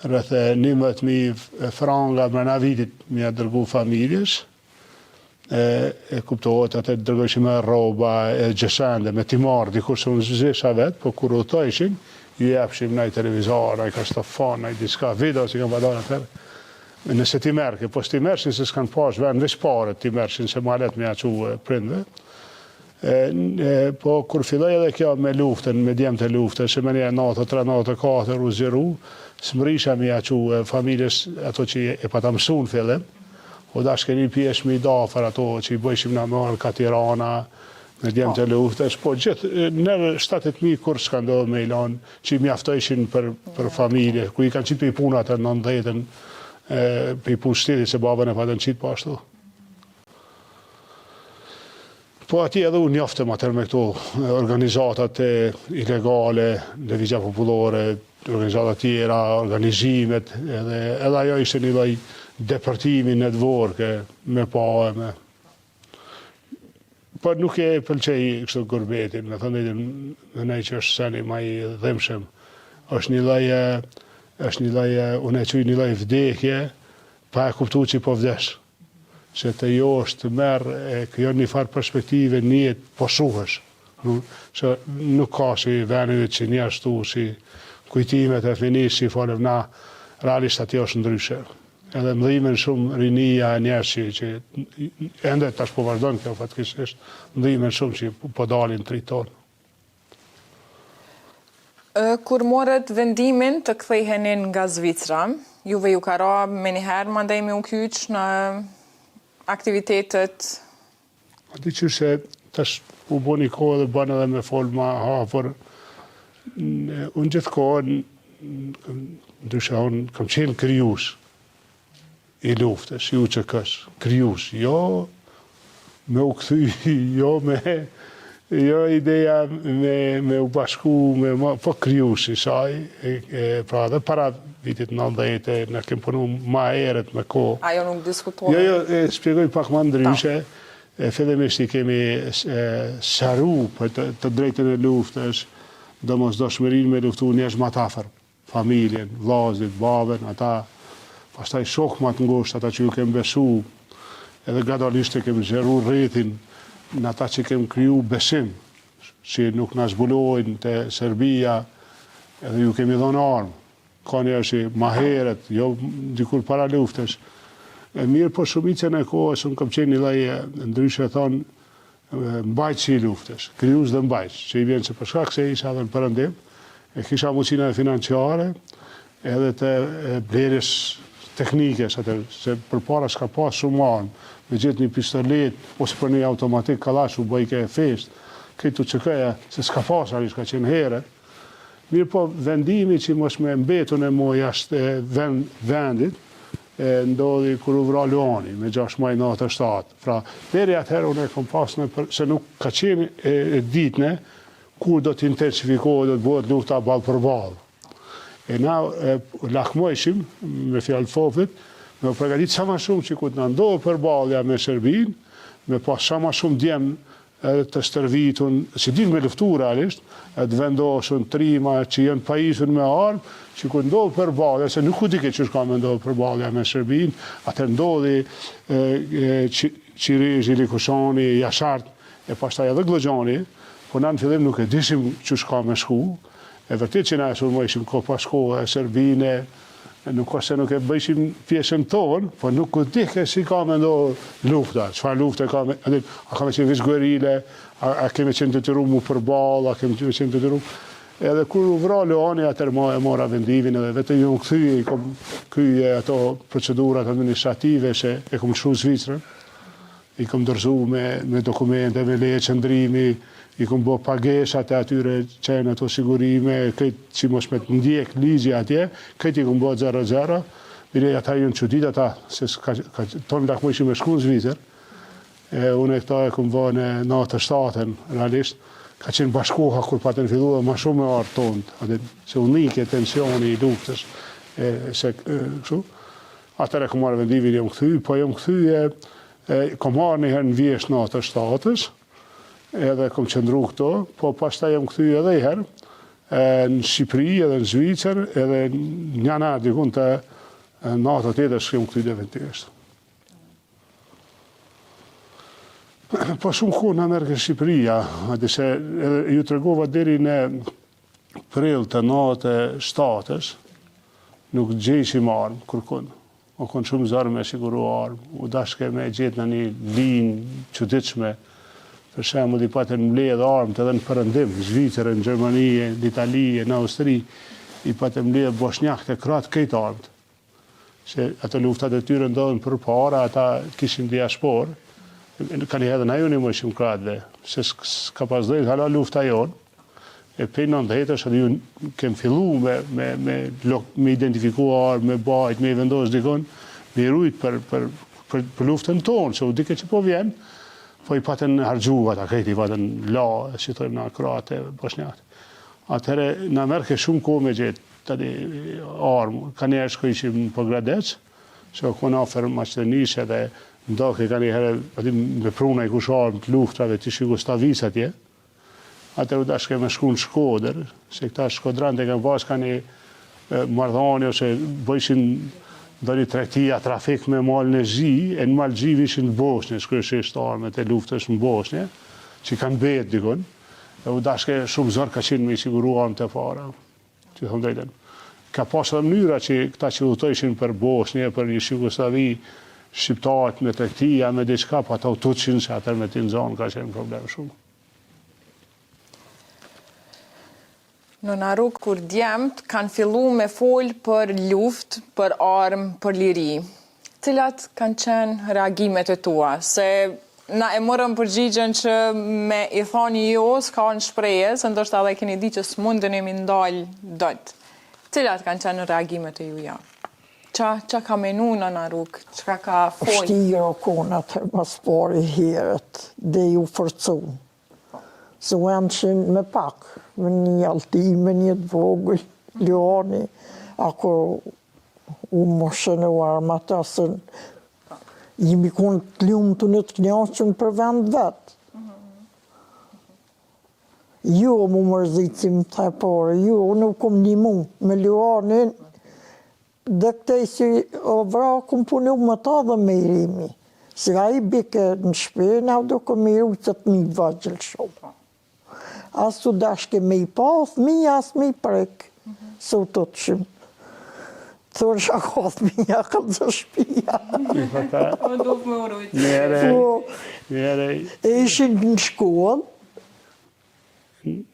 rreth 11.000 franga mrena vitit me dërgu familjes, e kuptohet atë dërgojshim me rroba e gjësende, me timar, dikur se unë zesha vetë, po kur udhtojshin, ju jepshim nëjë televizor, nëjë kastofon, nëjë diska video, si kam vadon atër. Nëse ti merke, po s'ti mershin se s'kan pash vend veç pare, ti mershin se ma let me aqu prindve. Po kur filloj edhe kjo me luftën, me djemë të luftën, se me një 93-94 u zjeru, s'mrisha me aqu familjes ato që e pa ta mësun fillim, o da shkeni pjesë me i dafar ato që i bëjshim në mërë ka Tirana, në djemë të luftës, po gjithë nërë 70.000 kur s'ka ndodhë me ilan që i mjaftojshin për familje, ku i kanë qitë për i punat e 90-ën, për i punë shtiti se babën e patën qitë po ashtu. Po ati edhe unë njoftëm atër me këto organizatat ilegale, lëvizja popullore, organizatat tjera, organizimet, edhe ajo ishte një lloj departimi në dvorke, me pa e me... Po nuk e pëlqej kështu gurbetin, me thënë dhe nej që është seni ma i dhimshëm. është një lloj, unë e quj një lloj vdekje, pa e kuptu që i po vdesh. Se të jo është merë, kjo një farë perspektive njët po shuhesh. Që nuk ka si venit që një ashtu, si kujtimet e finis, si falem na, realisht ati është ndryshe. Edhe më dhimen shumë rinia e njerësi që ende tash po vazhdojnë kjo fatkesisht, më dhimen shumë që po dalin të rriton. Kur morët vendimin të kthehenin nga Zvicra, juve ju ka ra me njëherë mandej me u kyç në aktivitetet? Ati që se tash u bo një kohë dhe banë edhe me folë ma hapër, unë gjithë kohën, ndryshe unë kam qenë kryus i luftës, ju që kësë, kryus, jo me u këthy, jo ideja me u bashku, po kryus i saj, pra dhe para vitit 90, në kem punu ma eret me ko. Ajo nuk diskutohet? Jo, shpjegoj pak ma ndryshe, fillimisht i kemi sharu për të drejtën e luftës, do mos dashmërin me luftu njerëz ma t'afër, familjen, vllazit, babën, ata, pastaj shok ma të ngosht, ata që ju kem besu, edhe gradualisht e kem zgjeru rrethin në ata që kem kriju besim, që nuk na zbulojnë të Serbia, edhe ju kemi dhënë armë. Ka njerëz që ma heret, jo dikur para luftës. Mirë, po shumicën e kohës unë kam qenë një lloj ndryshe thonë mbajtës i luftës, kryus dhe mbajtës, që i vjen që për shkak se isha dhe në përëndim, e kisha mucina financiare, edhe të blerjes teknike, se për para s'ka pas shumë armë, me gjithë një pistolet, ose për një automatik kalash u bëjke e fest, këtu që këja, se s'ka pas, aris ka qenë here. Mirë po, vendimi që mos me mbetun e moj jashtë vendit, ndodhi kur u vra Luani, me 6 maj 97. Pra, deri atëherë unë e kom pasë se nuk ka qenë e ditëne, kur do t'intensifikohet, do t'bëhet lufta ballë për ballë. E na lakmojshim, me fjallë fofit, me përgatit sa ma shumë që ku të nëndohë për ballëja me Serbin, me pas sa ma shumë djemë edhe të stërvitun, që din me luftu realisht, të vendosun trima që jenë pajisun me armë, që ku ndodhë për ballëja, se nuk u dike që shka me ndodhë për ballëja me Serbin, atër ndodhi Qirezhi, Likushani, Jashart, e pastaj edhe Glëgjani, po na në fillim nuk e dishim që shka me shku, e vërtit që na e surmojshim ko pas kohë e Serbine, nuk ose nuk e bëjshim pjesën tonë, po nuk u dike si ka me ndodhë lufta, çfarë lufte ka me, a ka me qenë vish guerile, a keme qenë të tëru mu për balë, a keme qenë të tëru. Edhe kur u vra Luani, atër e mora vendimin, edhe vetë ju në këthyje, i kom kyje ato procedurat administrative, se e kom shu Zvicrën, i kom dërzu me dokumente, me leje qëndrimi, i kom bo pageshat e atyre qenë ato sigurime, këtë që mos me të ndjek ligji atje, këtë i kom bo 0-0, bile ata jënë qudit ata, se tonë lakë më ishim e shku në Zvicër, unë e këta e kom bo në 97-ën, realisht, ka qenë bashkoha kur patën fillu dhe ma shumë e artë tonë, se unike tensioni i luftës, atër e kom marrë vendimin jam këthy, po jam këthy kom marrë njëherë në vjesh 97-ës, edhe kom qëndru këto, po pashta jam këthy edhe i herë, në Shqipëri edhe në Zvicër, edhe një nërë dikun të 98-ës kem këthy definitivisht. Po shumë kohë në Amerikën Shqipëria, se ju të regova deri në prill të 97-ës, nuk gjejshim armë kërkun. O konë shumë zarë me siguru armë, u dashke me gjetë në një linë qëtëtshme, për shemë i patën mbledh armë të edhe në përëndim, në Zvicër, në Gjermani, në Itali, në Austri, i patën mbledh bosnjak të kratë këtë armët. Se ato luftat e tyre ndodhen për para, ata kishin diasporë, ka një edhe na ju një më ishim kratëve, se s'ka pas dhejtë hala lufta jonë, e për 90-ës atë ju kem fillu me identifikua armë, me bajt, me i vendosë dikon, me i rujt për luftën tonë, se u dike që po vjen, po i patën hargjuva ata krejti, i patën la, si thojmë na kratë e bosnjatë. Atëhere, në Amerikë shumë kohë me gjithë armë, ka njerë shko ishim për Gradec, se o kona afer Maqedonisë edhe ndokë ka një herë me pruna i kush armë të luftrave të Jugoslavis atje. Atër u dashke me shku në Shkodër, se këta shkodran të kanë pas ka një mardhani ose bëjshin do një trektia trafik me malë në Zhi, e në malë Zhi vishin në Bosnjë, shkërëshisht armët e luftës në Bosnjë, që kanë betë dikon. E u dashke shumë zërë ka qenë me i siguru armët e para, që thëmë drejten. Ka pas edhe mënyra që këta që lutojshin për Bosnjë, për një Jugoslavi, shqiptarët me trektia, me diçka, pa ta u tuqin që atër me t'in zonë ka qenë problem shumë. Në Naruk, kur djemët kanë fillu me folë për luft, për armë, për liri, cilat kanë qenë reagimet e tua? Se na e morëm përgjigjen që me i thoni jo, s'ka në shpreje, se ndoshta edhe keni di që s'mundën e mi ndalë dojtë. Cilat kanë qenë reagimet e juja? Qa ka menu në Naruk? Qa ka folë? Shtirë o kona të mas pari heret, dhe ju forcu. Se u endëshin me pak, me një alti, me një të vogël, Leoni, ako u moshën e u armata, se jemi konë të lumë të në të knjaqën për vend vetë. Jo mu mërzicim të e pare, jo nuk kom një mu me Leonin, dhe këtej si vrakum punu më ta dhe me i rimi. Se a i bike në shpirë, do ko me i rucët mi vajgjel shumë. Asu dashke me i pas, mi as me i prek. Se u të të shumë. Thërë shakot mi një këtë zë shpia. O do më urujtë. Njere... E ishin në shkollë.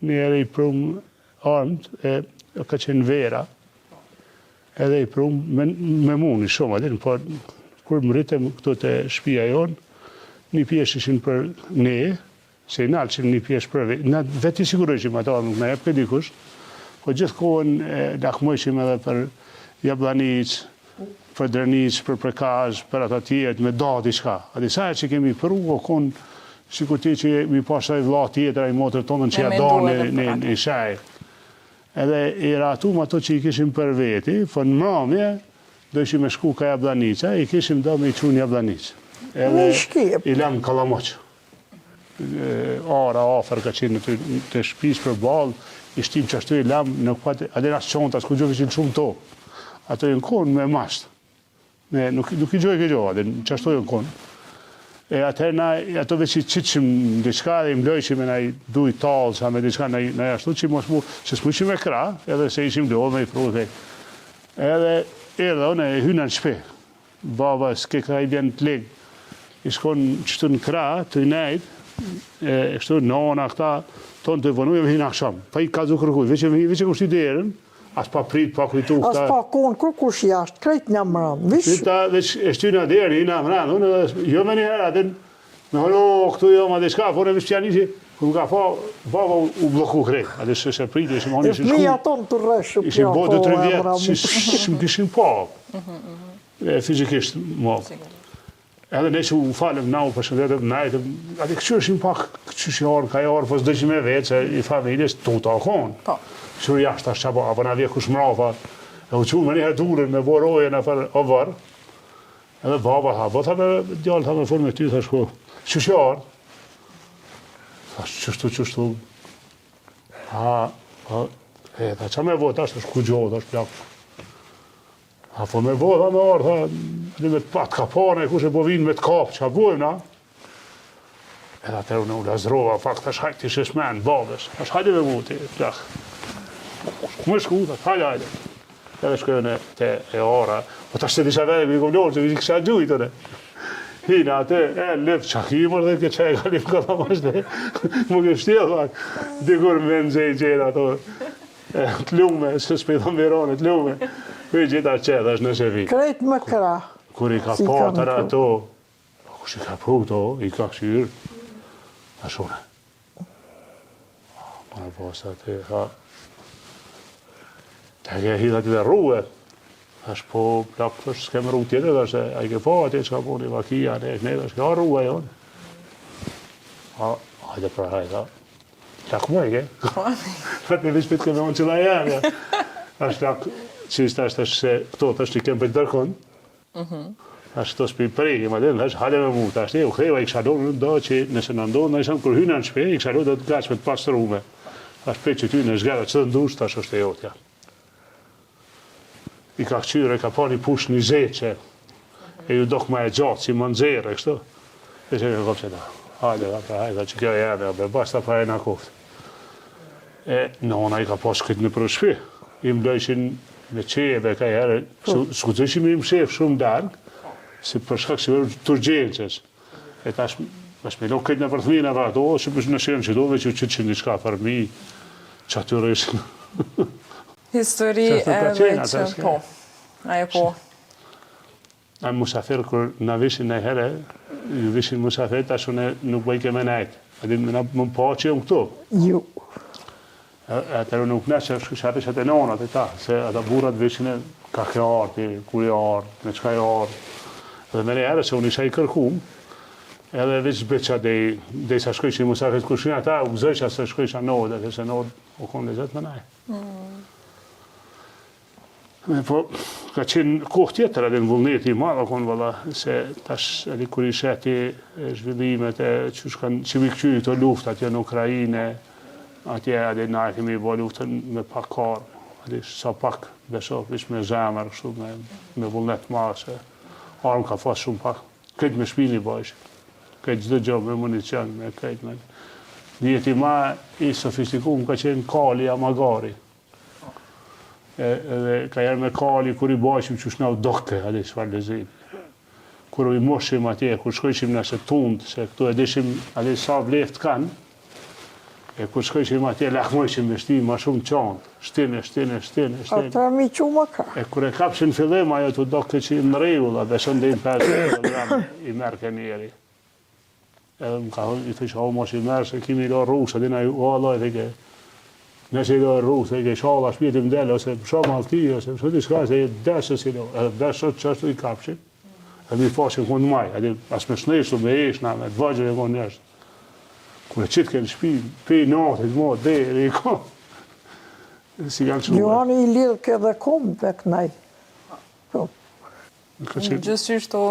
Njere i prumë armët, ka qenë Vera. Edhe i prumë me muni shumë, por kur më rritëm këto të shpia jonë, një pjesë ishin për ne, se i nalë që një pjesë për vetë i sigurojshim ato nuk me jepë këtë dikush, po gjithë kohën lakmojshim edhe për Jablanic, për Drenic, për Prekaz, për ato tjetë, me da diçka. A disa që kemi pru, o konë, si ku ti që mi pasaj vla tjetër, a i motër tonën që ja da në shaj. Edhe i ratum ato që i kishim për veti, po në mramje, do ishim me shku ka Jablanica, i kishim do me i qunë Jablanica. Edhe i lem Kalamoq. Ara, afer ka qenë të shpis për balë, i shtim që ashtu i lem, nuk pati, adin asë qontas, ku gjohë ishin shumë to. Ato i në konë me mashtë. Nuk i gjohë i gjohë, adin, që ashtu i në konë. E atëherë na, ato veç i qitëshim në diçka dhe i mblojshim e na i duj talë, sa me diçka na i ashtu që mos mu, se s'mujshim e kra, edhe se ishim do me i pru dhe. Edhe erdhe, one e hyna në shpe. Baba s'ke ka i bjen të legë. I shkon qëtu në kra, të i nejt, e kështu nona këta, tonë të vënu, e hyna aksham. Pa i ka zu kërkuj, veç e kushti derën, as pa prit, pa kujtu këta. As pa konë kërkush jashtë, krejt në mërën, vish? Këta veç e shtyna derën, i në mërën, unë jo me njëherë, Me thonë, këtu jo, ma dhe shka, po në vishë pjanishi, ku ka fa, baba u bloku krejt. A dhe shë priti, ishim anë, ishim fëmija tonë të rreshë pja. Ishim 2-3 vjetë, që më kishim pa. Fizikisht, ma. Edhe ne që u falem na, u përshëndetëm najtë, ati këqyrë ishim pak, këqyrë jarë, ka jarë, po s'dëgjim e vetë, se i familjes të ta konë. Qërë jashtë ashtë qaba, apo na vje kush mrafa, e u qunë me njëherë durën, me boroje në për o vërë. Edhe baba tha, bo tha me djallë, tha me formë me ty, tha shko, qështë jarë? Tha qështu. Tha qa me vot, ashtë është ku gjohë, ashtë plak. A po me vot, tha me orë, tha, me të patë kapane, kushe po vinë me të kapë, që a bojmë na? Edhe atër unë u lazrova, pak të shajtë të shesmenë, babes, ashtë hajde me muti, plak. Më shku, tha, hajde. Edhe shkojnë të e ora, po të ashtë të disha vejë, mi kom lorë, që vi kësha gjujtë, ne. Hina atë, lëpë qakimër dhe këtë qaj kalim këta mashte, më kështjelë, pak, dikur me nëzej gjeda ato, të lume, së shpejton verone, të lume, për gjitha qedha është nëse vi. Krejt më kra. Kur i ka patër ato, kush i ka pru to, i ka këshyrë, a shune. Ma në posa të, të ke hitha të dhe ruë, është po, plak, është s'kem rru tjetër, dhe se a i ke po ati që ka po një vakia, ne është ka rruë e jonë. Hajde pra hajde, plak më i ke. Fëtë në vishpit ke me onë qëla jemë, është plak, qështë është se këto të është i kemë për të dërkon, është të s'pi prejki, ma dhe në është hajde me mu, të është u kreva i kësha donë, do që nëse në ndonë, në ishëm kër hyna në shpe, i kësha donë dhe të gaqë me të pastrume. është pe që ty në zgjera që të ndush, tash është e jotja. I ka këqyre, ka pa një push një zeqe, e ju dok ma e gjatë, si më nëzere, kështu. E që në kopë që da, hajde, që kjo e edhe, basta pa e në koftë. E nona i ka pas këtë në përshpi, i mblojshin me qeve, ka herë, s'ku të ishim i më shef shumë darkë, si përshkak si vërë turgjenqës. E tash me lo këtë në përthmina dhe ato, që përshë në shenë që dove që që një shka për mi, që atyre ishë. Histori edhe që po, ajo po. A musafir, kër në vishin në herë, ju vishin musafir, tash unë nuk bëjke me najtë. A di më po që jëmë këtu. Ju. Atër nuk në që shkësharishat e nonat e ta, se ata burat vishin e ka ke arti, kur e arti, me qka e arti. Dhe me në herë, se unë isha i kërkum, edhe vish bëqa dhe sa shkoj që i musafir të kushin ata, u zëqa se shkoj që a nodë, dhe se nodë u konë lezet me naj. Po, ka qenë kohë tjetër edhe në vullneti i madhe, konë valla, se tash edhe kur i sheti zhvillimet e që mi këqyri të luft atje në Ukrajine, atje edhe na e kemi bo luftën me pak karë, edhe sa pak besov, vish me zemër, me vullnet madhe, se armë ka pas shumë pak. Këtë me shpini bajshë, këtë gjithë gjë me municion, me këtë me... Njëti ma i sofistikuar ka qenë kali amagari. Edhe ka jarë me kali, kur i bashim që shnav dokte, adhe shfar lezim. Kur i moshim atje, kur shkojshim nëse tundë, se këtu e dishim, adhe sa vleft kanë, e kur shkojshim atje, lakmojshim me shti, ma shumë qanë, shtine. Ata mi që më ka. E kur e kapshin fillim, ajo të dokte që i në regull, dhe shën dhe i 5 kg i merë ke njeri. Edhe më ka hënë, i thësha, o mos i merë, se kimi do rrusë, adhe na ju, o Allah, e ke, nëse i do rrusë, e ke shala shpjetim delë, ose shumë alti, ose shumë i shka, se i desës i do, edhe desët që ashtu i kapshin, edhe mi fashin kënë maj, edhe as me shneshtu, me eshna, me të vajgjën e kënë nështë. Kure qitë kënë shpi, pi natit, mo, dhe i ka, si janë shumë. Johani i lidhë ke dhe kom dhe kënaj. Gjësysht o...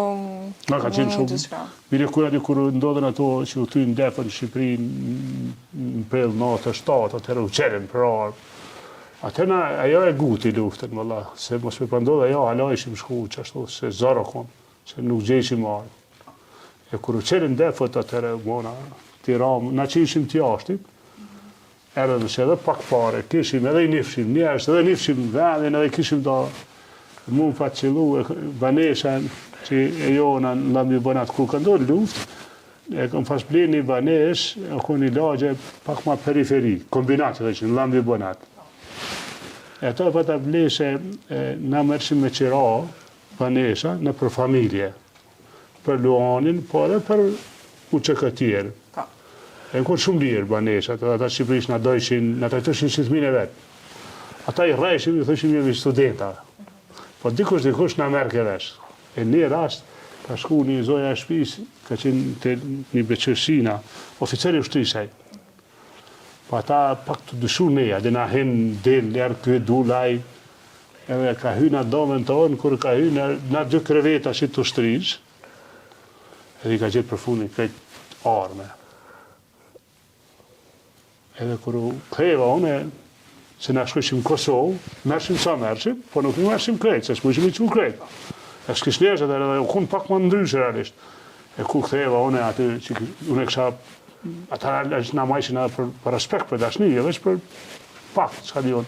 Nga ka qenë shumë. Mire kur ndodhen ato që u tynë depën në Shqipëri në prellë natë 7, atërë u qenin për arë. Atërna ajo e guti luftën, vëlla, se mos me pëndodhe ajo, hala ishim shku që ashtu, se zara konë, se nuk gjeshim arë. E kur u qenin depët atërë, mona, Tiranë, na që ishim t'jashtim, edhe nëse edhe pak pare, kishim edhe i nifshim njerës, edhe nifshim vendin, edhe kishim da mu pa qilu e banesha që e jona në lambi banat ku ka ndodhë luft, e kam pas ble një banesh, e ku një lagje pak ma periferi, kombinat dhe që në lambi banat. E ta pa ta ble se na mërshim me qira banesha në për familje, për luanin, po edhe për u që këtjerë. E në konë shumë lirë baneshat, ata Shqipërish në dojshin, në trajtoshin shqitmin e vetë. Ata i rrejshin, i thëshin jemi studenta. Po dikush në merë ke vesh. E një rast, ka shku një zoja e shpis, ka qenë të një beqërshina, oficeri ushtrisaj. Po ata pak të dyshu neja, dhe na hen del, lërë këtë dulaj, edhe ka hy në domën tonë, kur ka hy në dy kreveta që të ushtrijsh, edhe i ka gjithë për fundin këtë arme. Edhe kur u ktheva une, se na shkojshim Kosovë, mërshim sa mërshim, po nuk në mërshim krejtë, se s'mujshim i që krejtë. E s'kish njerëzët edhe u kun pak më ndryshë realisht. E ku ktheva une aty, që une kësha, ata është na majshin edhe për respekt, për dashni, e veç për pak, s'ka dion.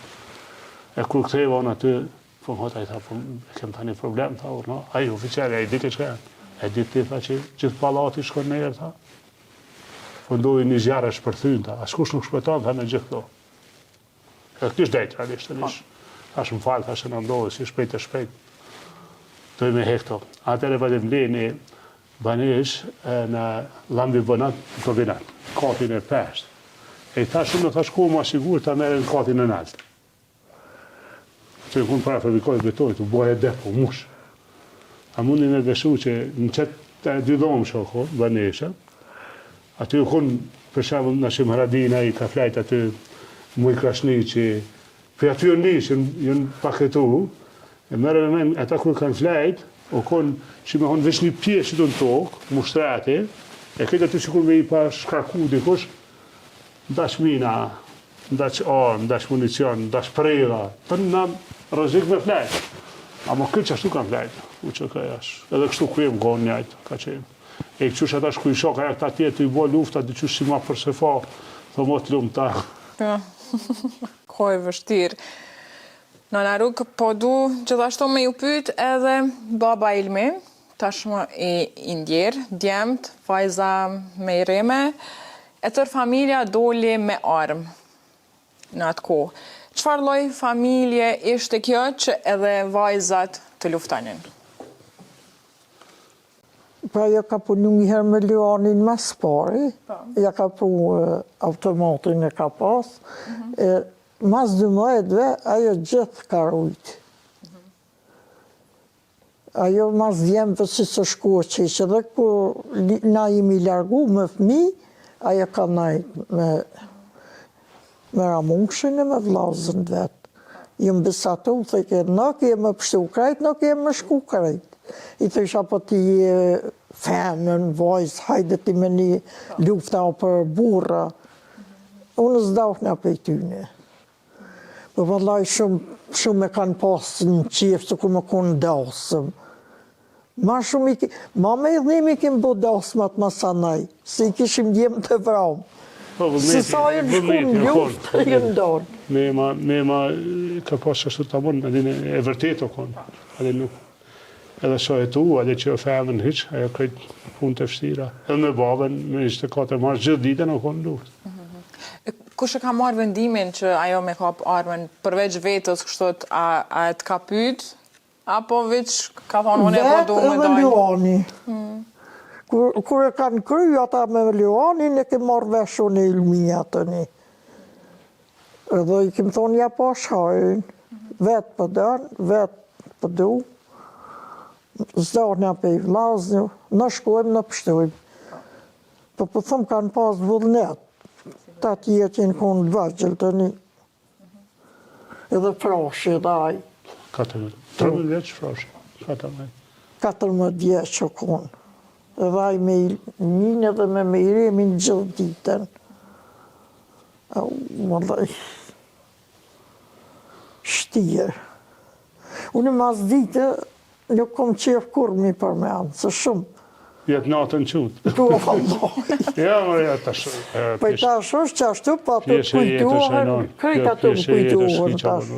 E ku ktheva une aty, po më hota i tha, po kem tani problem, tha, no, aji oficeri, aji diti që janë. E ditë ti, tha, që gjithë palati shkon në erë, tha. Po ndoj një zjarë shpërthyn, tha, askush nuk shpëton, tha, në gjithë këto. E këtish dejtë, realisht, ashtë më falë, ashtë në ndodhë, si shpejt e shpejt. Doj me hekto. Atër e vëdim leni banesh në lambi bënat në kombinat, katin e pesht. E i tha shumë në tha shku ma sigur të merë në katin e naltë. Që në kunë para fabrikojt betonit, u boj e depo, mush. A mundi me besu që në qëtë dy dhomë shoko, banesha, aty u kunë, për shemë në shimë Haradina i ka flajt aty muj krashni që për aty jënë lishë, jënë paketu, e mërë me men, ata kërë kanë flajt, o konë që me honë veç një pjesë që të në tokë, mushtrate, e këtë aty që kur me i pa shkraku dikush, ndash mina, ndash armë, ndash municion, ndash prejra, të në rëzik me flajt. A më këtë që ashtu kanë flajt, u që ka jash, edhe kështu kujem gonë njajtë, ka qenë. E këqush ata shku i shoka, e këta tjetë i bo lufta, dy qësh si ma përsefa, thë më të lumë ta. Kohë vështirë. Në rrugë, po du gjithashtu me ju pyet edhe baba Ilmi, tashmë i ndjerë, djemët, vajza me i reme, e tërë familja doli me armë në atë kohë. Çfarë lloj familje ishte kjo që edhe vajzat të luftanin? Pra ja ka punu njëherë me Leonin mas pari, ja ka punu automatin e ka pas, mas 12-ve, ajo gjithë ka rujtë. Ajo mas djemëve si së shkoqe, që dhe kur na jemi largu me fëmi, ajo ka najtë me ramunshin e me vlazën vetë. Jëmë besatu, thëke, nuk jemë pështu krejt, nuk jemë shku krejt. I thësha po ti femën, vajzë, hajde ti me një lufta për burra. Unë zdahna për i tyne. Po vëllaj shumë e kanë pasë në qefë që ku më konë dasëm. Ma me i dhimi kemë bo dasëmat ma sanaj, se i kishim djemë të vramë. Se sa e në shku në luftë, e në dorë. Me ma ka pasë ashtu të amonë, e vërtet o konë. Edhe so e tu, edhe që o femën hyq, ajo krejt punë të fështira. Edhe me babën, me 24 mars, gjithë ditën o konë luftë. Kush e ka marrë vendimin që ajo me kap armën, përveç vetës kështot, a e të ka pyt, apo veç ka thonë unë e po du me dojnë? Vetë edhe Leoni. Kur e kanë kry, ata me Leonin e ke marrë veshën e Ilmija të një. Edhe i kemë thonë, ja po shajrin, vetë për dërnë, vetë për du, zdorënja për i vlaznjë, në shkojmë, në pështojmë. Po thëmë kanë pas vullnet, ta tjetin konë vëgjël të një. Edhe frashe dhe aj. 13 vjeç frashe, 14 vjeç që konë. Edhe aj me minë edhe me mejremin gjithë ditën. Më dhej. Shtirë. Unë mas ditë nuk kom qef kur mi për me anë, se shumë. Jetë natën qutë. Tu o vëlloj. Ja, më ja tash. Po i tash është që ashtu, pa të kujtuar, krejt atë më kujtuar tash.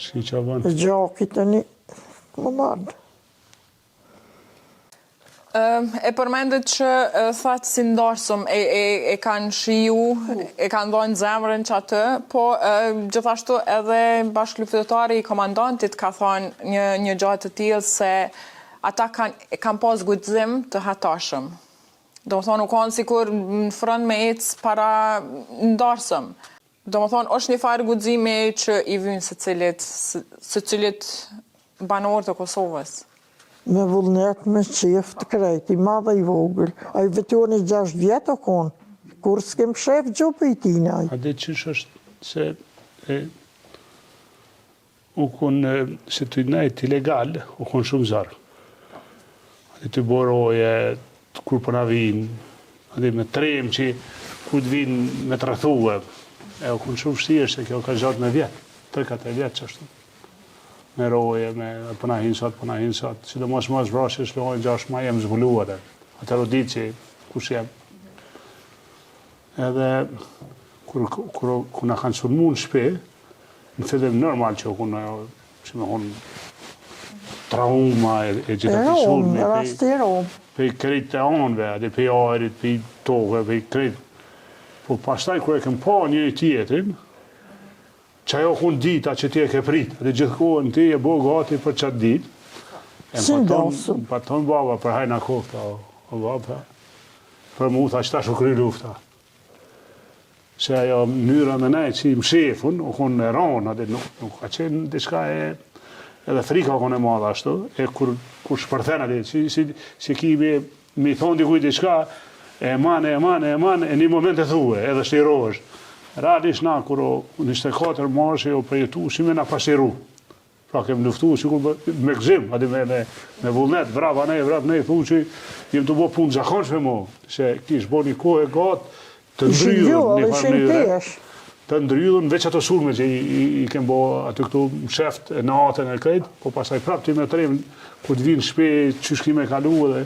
Shki që bënë. Gjakit e një, më nërë. E përmendet që thatë si ndarsëm e kanë shiju, e kanë dhojnë zemrën që atë, po gjithashtu edhe bashkëluftëtari i komandantit ka thonë një gjatë të tillë se ata kanë pas guxim të hatashëm. Do më thonë, u kanë sikur në frën me ecë para ndarësëm. Do më thonë, është një farë guximi që i vynë se cilit banor të Kosovës. Me vullnet, me qef të krejt, i madhe i vogël. A i vetuar 6 vjetë o konë, kur s'kem shef gjopë i tina. A dhe qësh është se u konë, se të nejt ilegal, u konë shumë zarë. A dhe të boroje, kur përna vinë, a dhe me trem që ku të vinë me të rëthuë, u konë shumë shtirë se kjo ka gjatë me vjetë, 3-4 vjetë që ashtu. Me roje, me përna hinë sot, që do mos vrashe shlojnë gjash ma jem zbuluar e, atë rodit që kush jem. Edhe, kur na kanë sulmu në shpe, në fillim normal që kuna, që me honë trauma e gjitha të sulmi, pe krejt të anëve, dhe pe arit, pe toke, pe krejt. Po pastaj kur e kem pa njëri tjetrin, që ajo kun dita që ti e ke prit, dhe gjithkohën ti e bo gati për qatë dit, pa tonë baba për hajna kofta, o baba, për mu tha qëta shukri lufta. Se ajo mënyra me nej që i më shefun, o kun e rana, dhe nuk ka qenë diçka edhe frika kun e madha ashtu, e kur shpërthena dhe, si ki me i thonë dikuj diçka, e man, e një moment e thue, edhe shtirohesh. Realisht na, kur o 24 marshi o përjetu, si me na pasiru. Pra kem luftu, si kur me gzim, adi me vullnet, vrap ne, thu që jem të bo punë zakonshme mo, se kish bo një kohë e gatë, të ndryudhën një farmënyre, të ndryudhën, veç ato sulme që i kem bo aty këtu msheft e natën e krejt, po pasaj prap ti me trim, ku të vinë shpe, që shki me kalu edhe,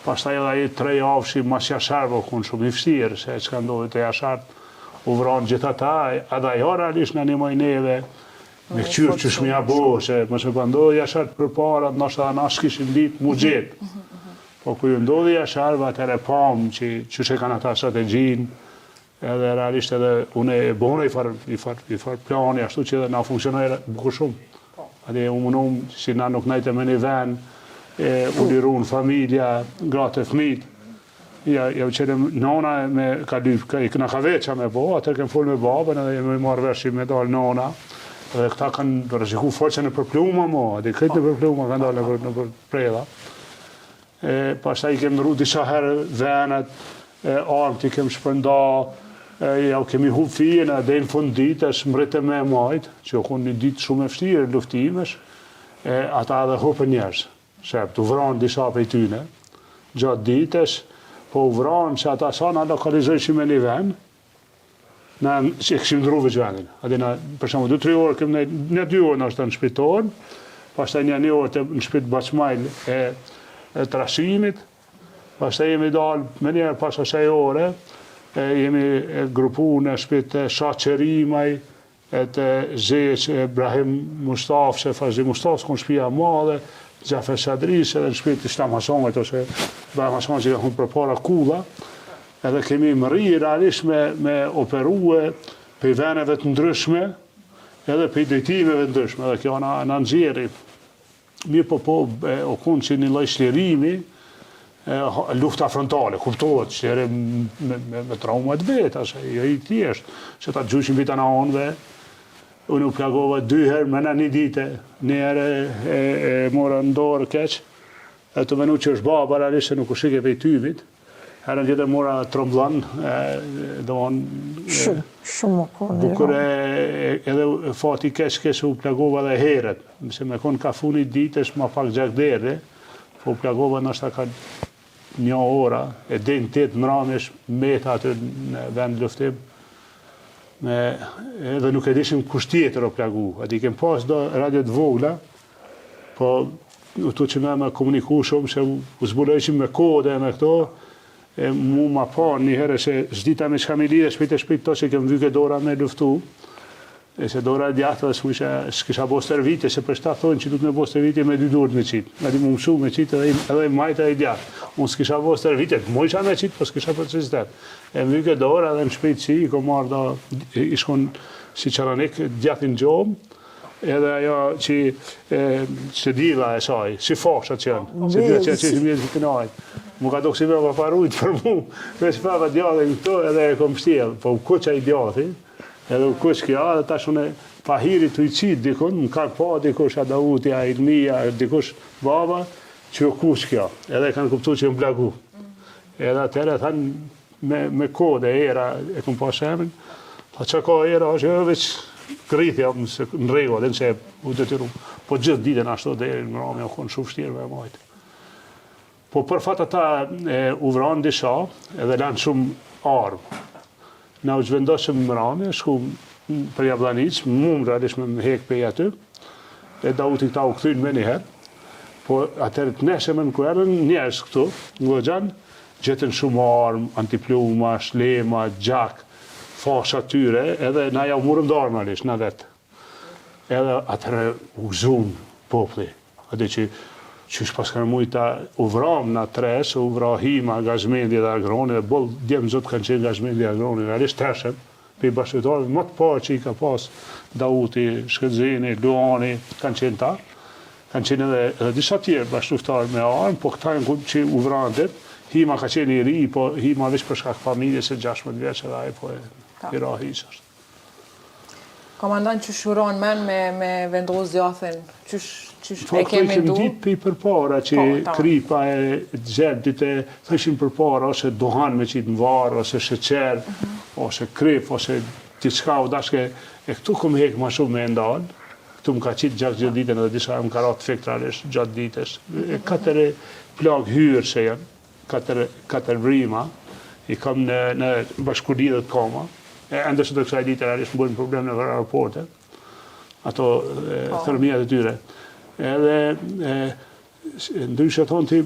pasaj edhe aji 3 javëshi mas jasharë, ku në shumë i fështirë, se që ka ndodhë të jasharë, u vranë gjitha ta, edhe ajo realisht në një mojneve, me këqyrë që shmija bo, se më që pëndodhë jashartë për para, nështë edhe na s'kishin ditë mu gjithë. Po ku ju ndodhë jasharëve atër e pamë që kanë ata strategjin, edhe realisht edhe une e bone i far plani, ashtu që edhe na funksionojë bukur shumë. Adi u munum, si na nuk najte me një ven, u liru në familja, gratë e fmit, ja u qenem nona me i këna ka veqa me bo, atër kem full me babën edhe jemi marrë vershi me dalë nona, edhe këta kanë rëziku forqe në përpluma mo, edhe këtë në përpluma kanë dalë në përpreda. Pashta i kem nru disa herë venet, armët i kem shpërnda, ja u kemi hub fijen edhe në fund ditës, mrite me majtë, që u konë një ditë shumë e fështirë luftimesh, ata edhe hupë njerës, se të vranë disa për i tyne, gjatë ditës, po u vranë që ata sa na lokalizojshim e një ven, që e këshim ndru veç vendin. Për shumë 2-3 orë, këmë në 2 orë në është në shpitorën, pastaj një orë në shpit Bacmajl e trashimit, pastaj jemi dalë me njerë pas 6 ore, jemi grupu në shpit Shaqerimaj, e të Zeq, Ibrahim Mustaf, që Fazi Mustaf s'kon shpia madhe, Gjafer Sadris, edhe në shpit të Shtam Hasonit, ose Ibrahim Hason që ka hunë për para Kulla, edhe kemi mëri realisht me operue për veneve të ndryshme, edhe për drejtimeve të ndryshme, edhe kjo në nëzjeri. Mirë po, o kunë që një loj shlirimi, lufta frontale, kuptohet, shliri me traumat vetë, asë jo i tjeshtë, që ta gjushin vita në onve, unë u plagova 2 herë, me në një dite, një herë e mora ndorë keq, e të menu që është baba, realisht se nuk u shike vejtymit, herën tjetër mora tromblan, shumë kone. Bukur edhe fati keq u plagova dhe heret, se me konë ka funit ditës, ma pak gjak derde, po u plagova nështë ka 1 ora, e din 8 mramesh, meta atë në vend luftim, edhe nuk e dishim kusht tjetër o plagu. Ati kem pas do radiot vogla, po të që me komuniku shumë, se u zbulojshim me kode e me këto, mu ma pa një herë se zdita me qka me lidhe shpejt to që kem vyke dora me luftu, e se dora e djatë dhe s'kisha bo stërvite, se për shta thonë që du të me bo stërvite me 2 durët me qitë. Ati mu mësu me qitë edhe majta e djatë. Unë s'kisha bo stërvite, mojqa me qitë, po s'kisha precizitet. E më vyke dora dhe në shpejtësi, i ko marrë da, ishkon si qaranik, djatin gjomë, edhe ajo që dila e saj, si fashat që janë, se dila që janë që mjetë vitë në ajtë. Më ka dok si me paparujt për mu, veç papa djallin këto edhe e kom shtjell, po u kuqa i djallin, edhe u kuq kja, edhe tash unë pahiri të i qitë dikun, më ka pa dikush Adautia, Ilmia, dikush baba, që u kuq kja, edhe kanë kuptu që më blagu. Edhe atëre thanë me kode era, e kom pa shemin, ta që ka era është veç kritja në rego, dhe nëse u detyru, po gjithë ditën ashtu dhe në rami, u konë shumë shtirë me majtë. Po për fat ata u vranë disha edhe lanë shumë armë. Na u zhvendosëm më rame, shku për Jablanic, mumë realisht me hek për aty, e Dauti këta u këthyn me njëherë, po atër të neshëm në kuerën, njerës këtu, në Goxhan, gjetën shumë armë, antipluma, shlema, gjak, fasha tyre, edhe na ja u murëm darë realisht, na vetë. Edhe atër u gëzumë popli, atë që qysh pas kanë mujta u vram na tres, u vra Hima, Gazmendi dhe Agroni, dhe boll djemë zotë kanë qenë Gazmendi dhe Agroni, realisht tërshëm, për i bashkëtarëve, më të parë që i ka pas Dauti, Shkëdzini, Luani, kanë qenë ta, kanë qenë edhe disa tjerë bashkëtarë me armë, po këta janë që u vranë dit, Hima ka qenë i ri, po Hima veç për shkak familje se 16 vjeç edhe ai po i rahis është. Komandant, që shuron men me vendos zjathin, që Po e kemi kemi du? ditë për përpara që kripa e gjerdit e thëshin përpara ose duhan me qitë në varë, ose sheqer, ose krip, ose diçka u dashke, e këtu kom hek ma shumë me ndalë, këtu më ka qitë gjatë gjithë ditën edhe disa më ka ratë fiktralisht gjatë ditës. Katër plagë hyrë që janë, katër vrima, i kam në bashkëkurdi dhe të koma, e ndërse të kësaj ditë realisht më bërën problem në aeroporte, ato thërmijat e tyre. Edhe ndryshe thonë ti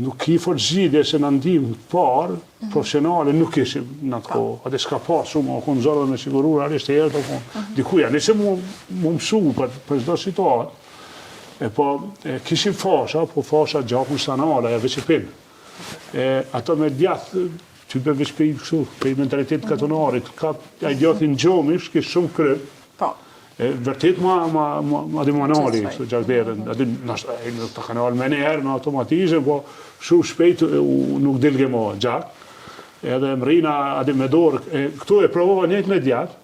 nuk i fort zgjidhje se në ndim parë, profesionale nuk ishim në atë kohë. Ate s'ka pas shumë, o konë zorë dhe me sigurur, realisht e herë të konë. Dikuja, nëse mu mësu për çdo situatë, po kishim fasha, po fasha gjakun sanale, e veqipin. Ato me djathë, që për veç për i kështu, për i mentalitet katonarit, ka a i djathin gjomish, kishë shumë kryp. Vërtet ma dimanari, kështu gjakderën, nuk të kanal me njerë në automatizëm, po shumë shpejt nuk dilge ma gjak. Edhe më rina adi me dorë, këtu e provova njët me djatë,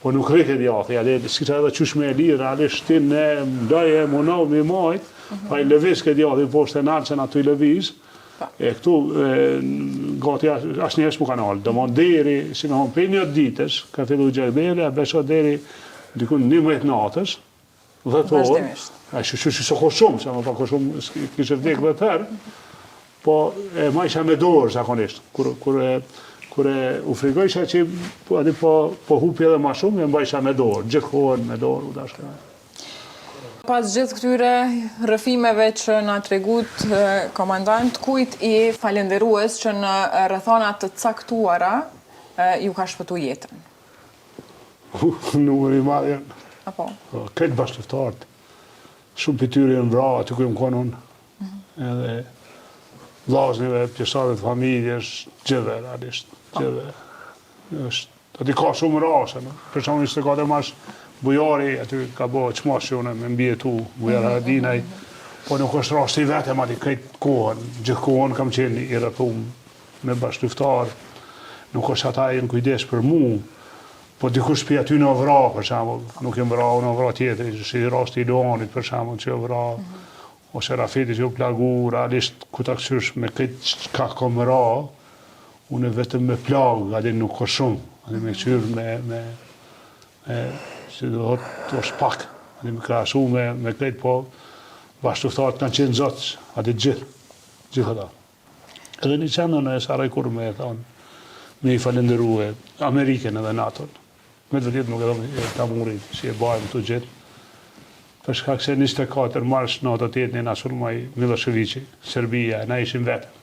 po nuk rrike djatë, s'kisha edhe qysh me lirë, realisht shtin në mdaje, monau, me majtë, pa i lëviz ke djatë, i poshtë e nalëqen ato i lëviz, këtu gati ashtë njërës mu kanal, do mon deri, si me hon për një ditës, ka fillu gjakdere, a besho deri dikun 11 natës, 10 orë, a shushi së ko shumë, se më pa ko shumë, kishë vdek 10 herë, po ma isha me dorë zakonisht, kur u frikojsha që po hupi edhe ma shumë, e mba isha me dorë, gjithkohën me dorë, u dashka. Pas gjithë këtyre rëfimeve që nga tregut komandant, kujt i falenderues që në rrethana të caktuara ju ka shpëtu jetën? Numër i madh janë. Apo? Këtë bashkëftarët. Shumë për tyri në vra, aty ku jëmë konë unë. Edhe vllaznive, pjesarëve të familjes, gjithve, realisht. Gjithve. Aty ka shumë rase, no? Për shumë 24 mars, bujari, aty ka bo qmashjone me mbjetu, bujara Haradinaj, po nuk është rase i vetëm aty këtë kohën. Gjithë kohën kam qenë i rrethum me bashkëftarë. Nuk është ata e në kujdes për mu, po dikush për aty në vra, për shambull, nuk jem vra, në vra tjetëri, si rasti i Luanit, për shambull, që vra, ose Rafiti që u plagu, realisht, ku ta kësysh me këtë ka kom vra, unë vetëm me plag, adin nuk ka shumë, adin me kësyrë si do të është pak, adin me krasu me këtë, po, bashkëftarët kanë qenë zotës, adin gjithë ata. Edhe një qenë në Sarajkur me thonë, me i falenderu Amerikën edhe NATO-n. Me të vërtet nuk edhe ta murit, si e bajmë të gjithë. Për shkak se 24 mars në ato tjetën e na sulmoj Miloševići, Serbia, na ishim vetëm.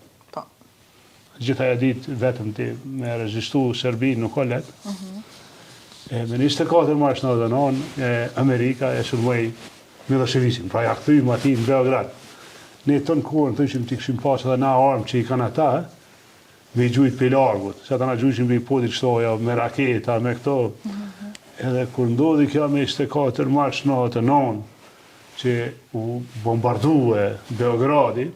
Gjitha e ditë vetëm ti me rezistu Serbinë nuk o letë. Me 24 mars në ato Amerika e sulmoj Miloševićin, pra ja këthymë ati në Beograd. Ne të në kohën të ishim t'i këshim pas edhe na armë që i kanë ata, me i gjujt për largut, se ata na gjujshin për i podit shtoja, me raketa, me këto. Edhe kur ndodhi kjo me 24 mars në atë non, që u bombardu Beogradi,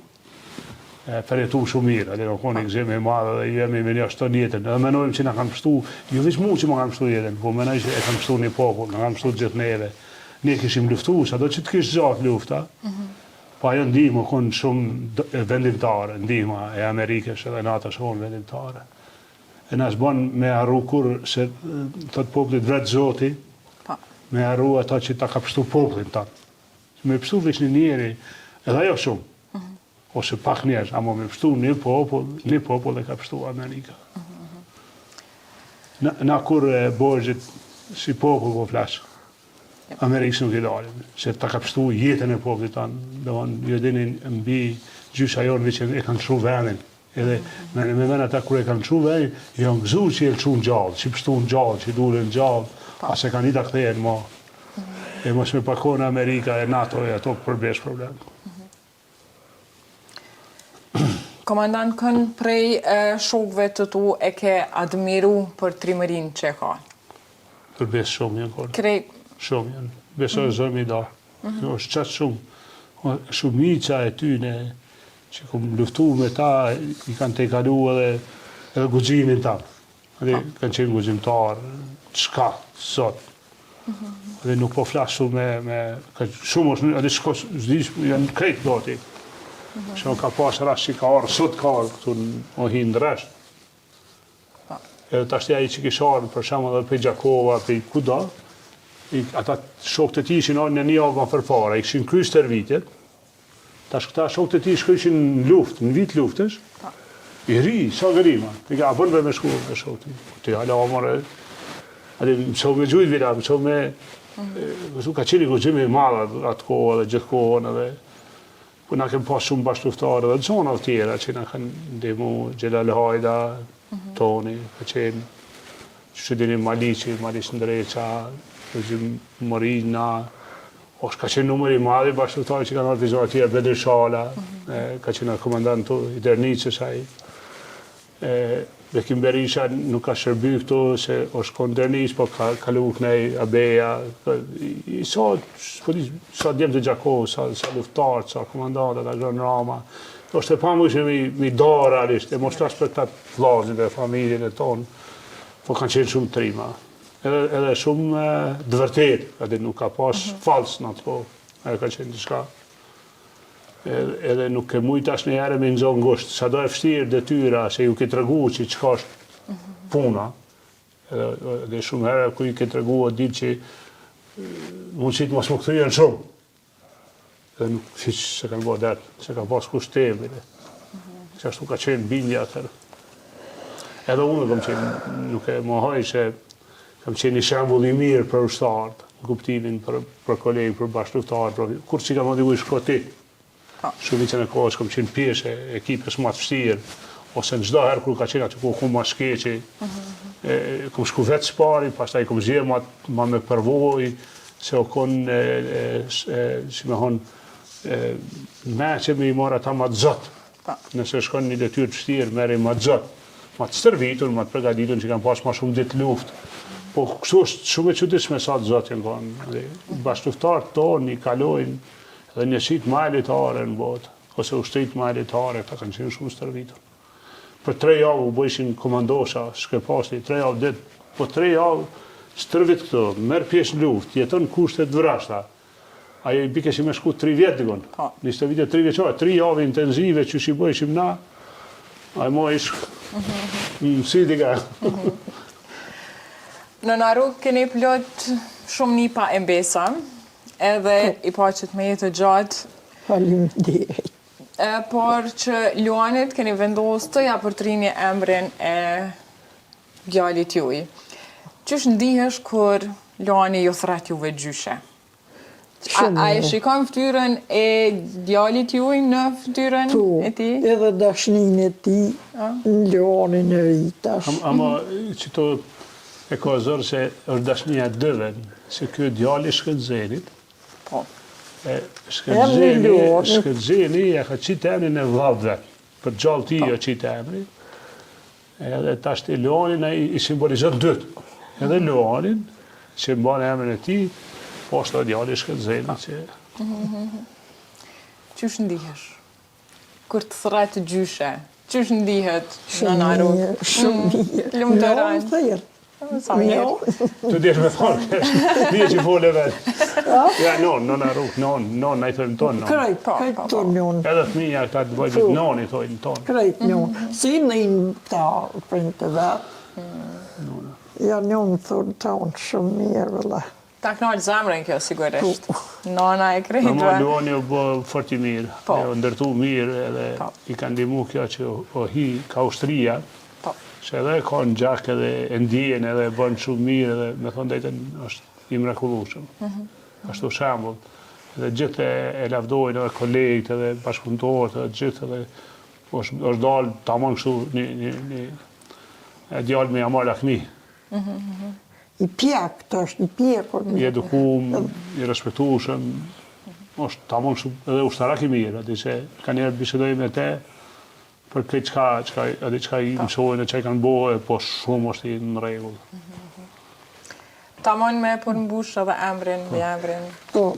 përjetu shumë mirë, edhe në koni gëzime e madhe dhe jemi me një ashton jetën. Edhe menojmë që na kanë pështu, jo veç mu që ma kanë pështu jetën, po menoj që e kanë pështu një popull, na kanë pështu gjithë neve. Ne kishim luftu, sado që të kishë gjatë lufta, po ajo ndihmë konë shumë vendimtare, ndihma e Amerikës edhe NATO shumë vendimtare. E na s'bën me arru kur se thot popullit vret Zoti, me arru ata që ta ka pështu popullin tanë. Me pështu veç një njeri, edhe ajo shumë. Ose pak njerëz, ama me pështu një popull e ka pështu Amerika. Na kur borgjit si popull po flasë, Amerikës nuk i dalim, se ta ka pështu jetën e popullit tanë, dhe jo dini mbi gjysha jonë që e kanë çu vendin. Edhe me vend ata kur e kanë çu vendin, janë gëzuar që e çu gjallë, që pështu gjallë, që dulen gjallë, as e kanë ida kthehen më. E mos me pakon Amerika e NATO e ato përbesh problem. Komandant, kën prej shokëve të tu e ke admiru për trimërin që ka? Përbes shumë janë kërë. Krej... Shumë janë. Besoj zërmi da. është qatë shumë. Shumica e tyne që kom luftu me ta, i kanë te kalu edhe guximin ta. Edhe kanë qenë guximtar, qka, sot. Edhe nuk po flasë shumë me... Shumë është, edhe shkos, janë krejt doti. Që ka pas rast që ka arë, sot ka arë, këtu në hinë rresht. Edhe të ashtja i që kisha arë, për shemë edhe për Gjakova, për kuda, ata shokët e ti ishin arë në një avë ma përpara, i këshin kry stërvitjet, tash këta shokët e ti shkëshin në luft, në vit luftës, i ri, sa gërima, i ka apënve me shku me shokët ti. Ti hala amare, mësoh me gjujt vira, mësoh me... Ka qeni guximi madhe atë kohë edhe gjithë kohën edhe... Po na kemë pas shumë bashkëluftarë dhe zona të tjera që na kanë ndihmu, Gjelal Hajda, Toni, ka qenë, që dini Maliqi Ndreqa, Morina, ose ka qenë numëri madhi bashkëluftarë që kanë ardhur zona të tjera, Bedri Shala, ka qenë komandantu i Dernicës ai. Bekim Berisha nuk ka shërby këtu, se është konë Dernis, po ka kalu kënej Abeja, sa djemë të Gjakovë, sa luftarë, sa komandantë, sa Gjon Rama, është e pamushme mi dorë realisht, e mos flasë për të vllazit e familjen e tonë, po kanë qenë shumë trima. Edhe shumë dëvërtet, edhe nuk ka pas falsë në atë po, edhe ka qenë diçka. Edhe nuk ke mujt asë një herë me nëzohë ngusht. Sa do e fështirë detyra, se ju ke të regu që qka është puna. Edhe shumë herë ku ju ke të regu o ditë që mundësit mos më këthujen shumë. Edhe nuk fiqë se kanë bërë dertë, se kanë pas kushtemi. Që ashtu ka qenë bindja atërë. Edhe unë kam qenë, nuk e mohoj se kam qenë një shembull i mirë për ushtarët, në kuptimin për kolegë, për bashkëluftarë, kur që kam ndihu i shkoti. Shumicën e kohës kam qenë pjesë e ekipës më të vështirë, ose në çdo herë kur ka qenë aty ku ma shkeqi, kam shku vetë spari, pastaj kam zgjerë ma me përvojë, se o konë, si me thonë, me që me i marë ata ma të zotë. Nëse shkon një detyrë të vështirë, merri ma të zotë, ma të stërvitur, ma të përgatitur, që kanë pas ma shumë ditë luftë. Po kështu është shumë e çuditshme sa të zotë janë kanë. Bashkëluftarët tonë i kalojnë edhe njësit ma elitare në botë, ose ushtrit ma elitare, ta kanë qenë shumë stërvitur. Për 3 javë u bëjshin komandosha, shke pasti, 3 javë ditë, po 3 javë stërvit këto, merë pjesë në luft, jeton kushtet vrashta. Ajo i bike si me shku 3 vjetë, dikon. Një stërvitje 3 vjeqore, 3 javë intenzive që shi bëjshim na, ajo mo ishë mësi diga. Në naru keni plot shumë një pa embesa, edhe i paqet me jetë gjatë. Faleminderit. Por që Luanit keni vendosë të ja përtrini emrin e djalit juj. Qysh ndihesh kur Luani ju thret juve gjyshe? A e shikon ftyrën e djalit juj në ftyrën e ti? Edhe dashnin e ti në Luanin e ritash. Ama që to e ka zërë se është dashnia dëve, se kjo djali Shkënzenit, Shkënzeni e ka qitë emrin e vladve, për gjallë ti e qitë emrin, edhe ta shtë Luanin i simbolizën dytë. Edhe Luanin, që mbanë emrin e ti, po është djali Shkënzenit që... Qysh ndihesh? kur të thret gjyshe? Qysh ndihet nëna Rut? Shumë mirë. Lumë të Jo, rënë. thirr. Sa mirë. Të desh me thonë, mje që fole vetë. Ja, nona Rut, non, na i thojmë tonë, non. Krejt tonë njën. Edhe fëmija këta të bëjmë non i thojnë tonë. Krejt njën. Si njën ta për të vetë. Ja njën thonë tonë shumë mirë, vëlla. Ta knalë zemrën kjo, sigurisht. Nona e Mama krejtve. Luani u bë fort i mirë, Po. e u ndërtu mirë edhe i ka ndihmu kjo që o hi ka Austria, Po. që edhe ka në gjak edhe e ndijen edhe e bën shumë mirë edhe me thonë drejtën është i mrekullueshëm. Ashtu shembull. Edhe gjithë e lavdojnë edhe kolegët edhe bashkëpunëtorët edhe gjithë edhe është dalë tamam kështu një djalë me jamal lakmi. I pjek, të është i pjekur. I edukum, i respektueshëm, është tamam kështu edhe ushtarak i mirë, aty që ka njerë bisedoj me te për këtë çka i mësojnë, çka i kanë bëhe, po shumë është i në rregull. Tamon me përmbush edhe emrin, me emrin. Po,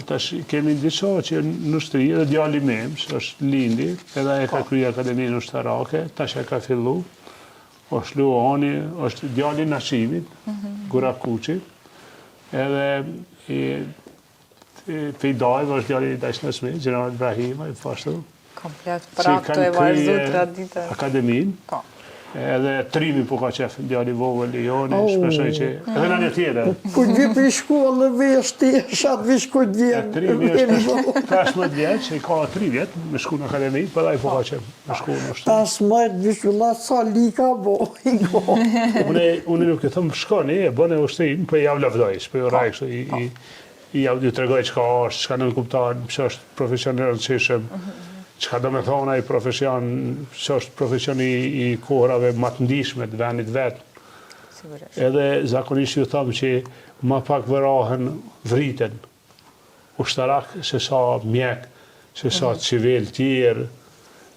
Tash kemi disa që në shtëri edhe djali mem, që është lindi, edhe e ka kryer akademinë ushtarake, tash e ka fillu. Është Luani, është djali Nashimit, Gura Kuçit, edhe Fejdajv është djali Dashnasmi, Gjeneral Ibrahima, i fashtu. Komplet prap të e vazhdu traditën. Akademinë, Po. edhe Trimi po ka qef, djali vogël i joni, shpeshoj që edhe në një tjetër. kur gjë për shkollë vesh ti, shatë vish kur vjen. Trimi është 15 vjeç, i ka 3 vjet me shku në akademi, për ai po ka qef me shku në shtu. 15 vish vëlla sa lika bo, i go. Unë nuk e thëmë shkoni, e bëne ushtrim, për javë lavdojsh, për ju rajkështu, i javë dy tregoj çka është, çka nuk kuptan, që është profesion i rëndësishëm, çka do me thonë ai profesion, që është profesion i kohrave më të ndihshme të vendit vetë. Sigurisht. Edhe zakonisht ju thamë që ma pak vërahen vriten ushtarak se sa mjek, se sa civil tjerë.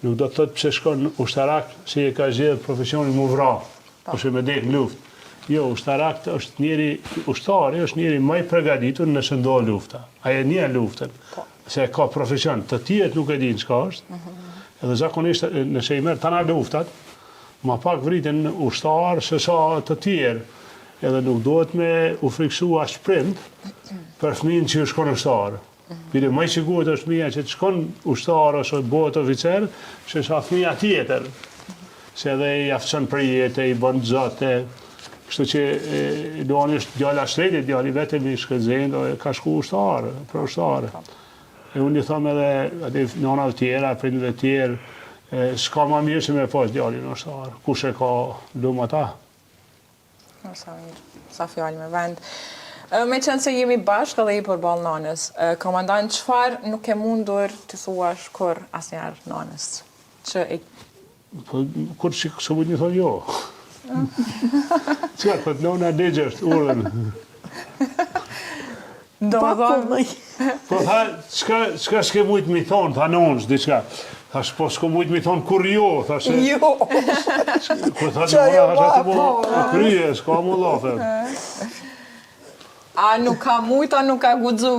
Nuk do të thotë pse shkon ushtarak se e ka zgjedhur profesionin më vra, ose me dek në luftë. Jo, ushtarak është ushtari është njeri më i përgatitur nëse ndodh lufta. Ai e njeh luftën. Se ka profesion, të tjerët nuk e dinë çka është. Edhe zakonisht nëse i merr tana luftat, ma pak vriten ushtar se sa të tjerë. Edhe nuk duhet me u friksu as prind për fëmin që shkon ushtar. Bile më i sigurt është fëmia që të shkon ushtar ose bëhet oficer, se sa fëmia tjetër. Se edhe i aftëson për jetë, i bën zote. Kështu që Luani është djala shtretit, djali vetëm i shkëllëzën, ka shku ushtar, për ushtar. E unë i thëmë edhe nënave tjera, prindve tjerë, s'ka ma mirë që me pas djalin ushtar. Kush e ka lumë ata? Sa mirë, sa fjallë me vend. Me qenë se jemi bashkë edhe i përballë nanës, komandant, çfarë nuk e mundur të thuash kur asnjëherë nanës? Që e Kur që së mund një thonë jo. Qëka, këtë nëna legjësht, urdhen. do më thonë, Po tha, qëka s'ke mujtë mi thonë, tha nonës, diqka. Thash, po s'ko mujtë mi thonë kur jo, thash. Jo, Kur tha Qa nëna, jo, thash atë po, po kryje, s'ka mu lafe. a nuk ka mujt, a nuk ka guxu?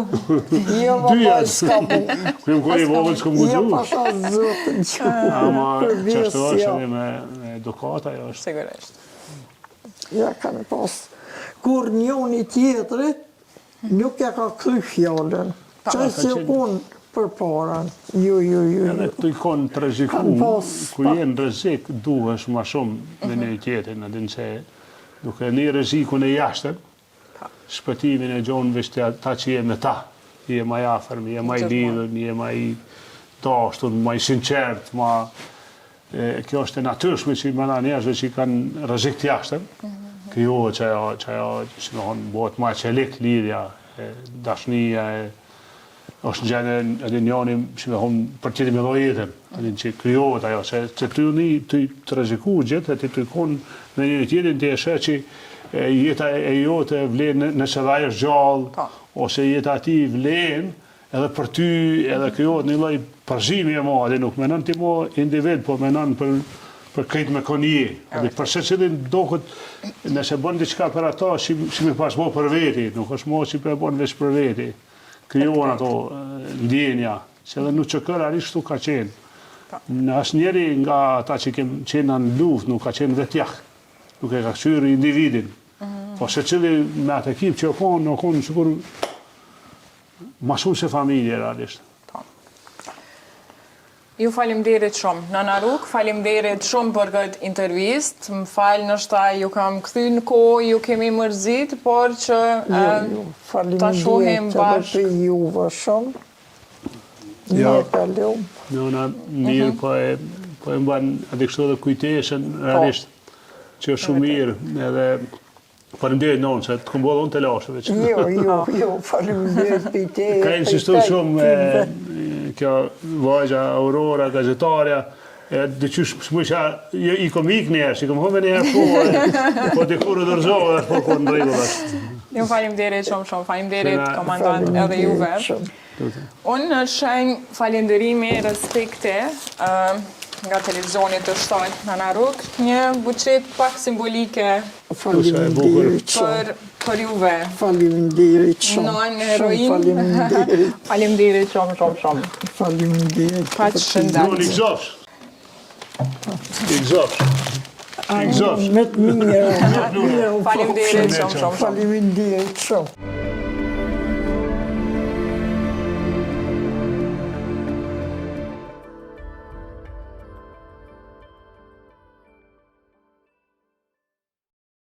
jo, ma Dyja. pa s'ka mu. Kujmë kur i vogël s'kom Jo, guxu. pasha zotën që. Ama Për qashtu vjes, është jo. edhe me edukata, jo është. Sigurisht. Ja, kanë pas. Kur njoni tjetërit, nuk ja ka kry fjallën. Qaj se unë për paran. Jo. Edhe këtu i konë të rreziku, Kanë pas, kur jenë rrezik, duhesh ma shumë me një tjetrin, adin që duke një rrezikun e jashtën, shpëtimin e gjonë veç ta që je me ta. Je ma jafërm, je ma i lidhën, je ma i dashtun, ma i sinqert, kjo është e natyrshme që i mëna njerëzve që i kanë rrezik të jashtën. Krijohet që ajo, si me thonë, bëhet ma qelik lidhja, dashnia, është gjene edhe njani, si me thonë, për tjeti me dhojetën, edhe që krijohet ajo, që ty një të rreziku gjithë, e ty konë në një tjetin të eshe që jeta e jote vlen nëse dhe ajo është gjallë, ose jeta ati vlen edhe për ty, edhe krijohet një lloj përzimi e ma, edhe nuk menon ti mo individ, po menon për krejt me konje. Edhe për se cilin doket, nëse bën diçka për ata, si me pas bo për veti, nuk është mo që për bën veç për veti. Krijohen ato ndjenja, që edhe nuk që kërë arisht tu ka qenë. Në asnjëri nga ata që kemë qenë në luftë nuk ka qenë vetjak. Nuk e ka kthyer individin. Po secili me atë ekip që në konë sikur ma shumë se familje realisht. Ju falimderit shumë. Nana Ruk, falimderit shumë për këtë intervist. Më falë nështë ju kam këthy në kohë, ju kemi mërzit, por që ta shohim bashkë. Falimderit edhe juve shumë. Ja, kalum. Nëna mirë, po e mban atë kështu edhe kujteshen realisht, që është shumë mirë, edhe falimderit nonë, se të këmbollë unë të lashëve. Jo, falimderit për te. Ka insistu shumë kjo vajgja Aurora, gazetarja, dyqysh smëqa, i kom ik njerë, që i kom hëme njerë po të kur u dërzohë, po kur në regullat. Ju falimderit shumë, falimderit komandant edhe juve. Unë në shenjë falenderimi, respekte nga televizionit të shtajt Nana Ruk, një buqet pak simbolike për juve. Falimderit shumë. Non heroin. Falimderit shumë. Falimderit. Pa që shëndat. Nuk zofsh. Me të mirë. Falimderit shumë. Falimderit shumë.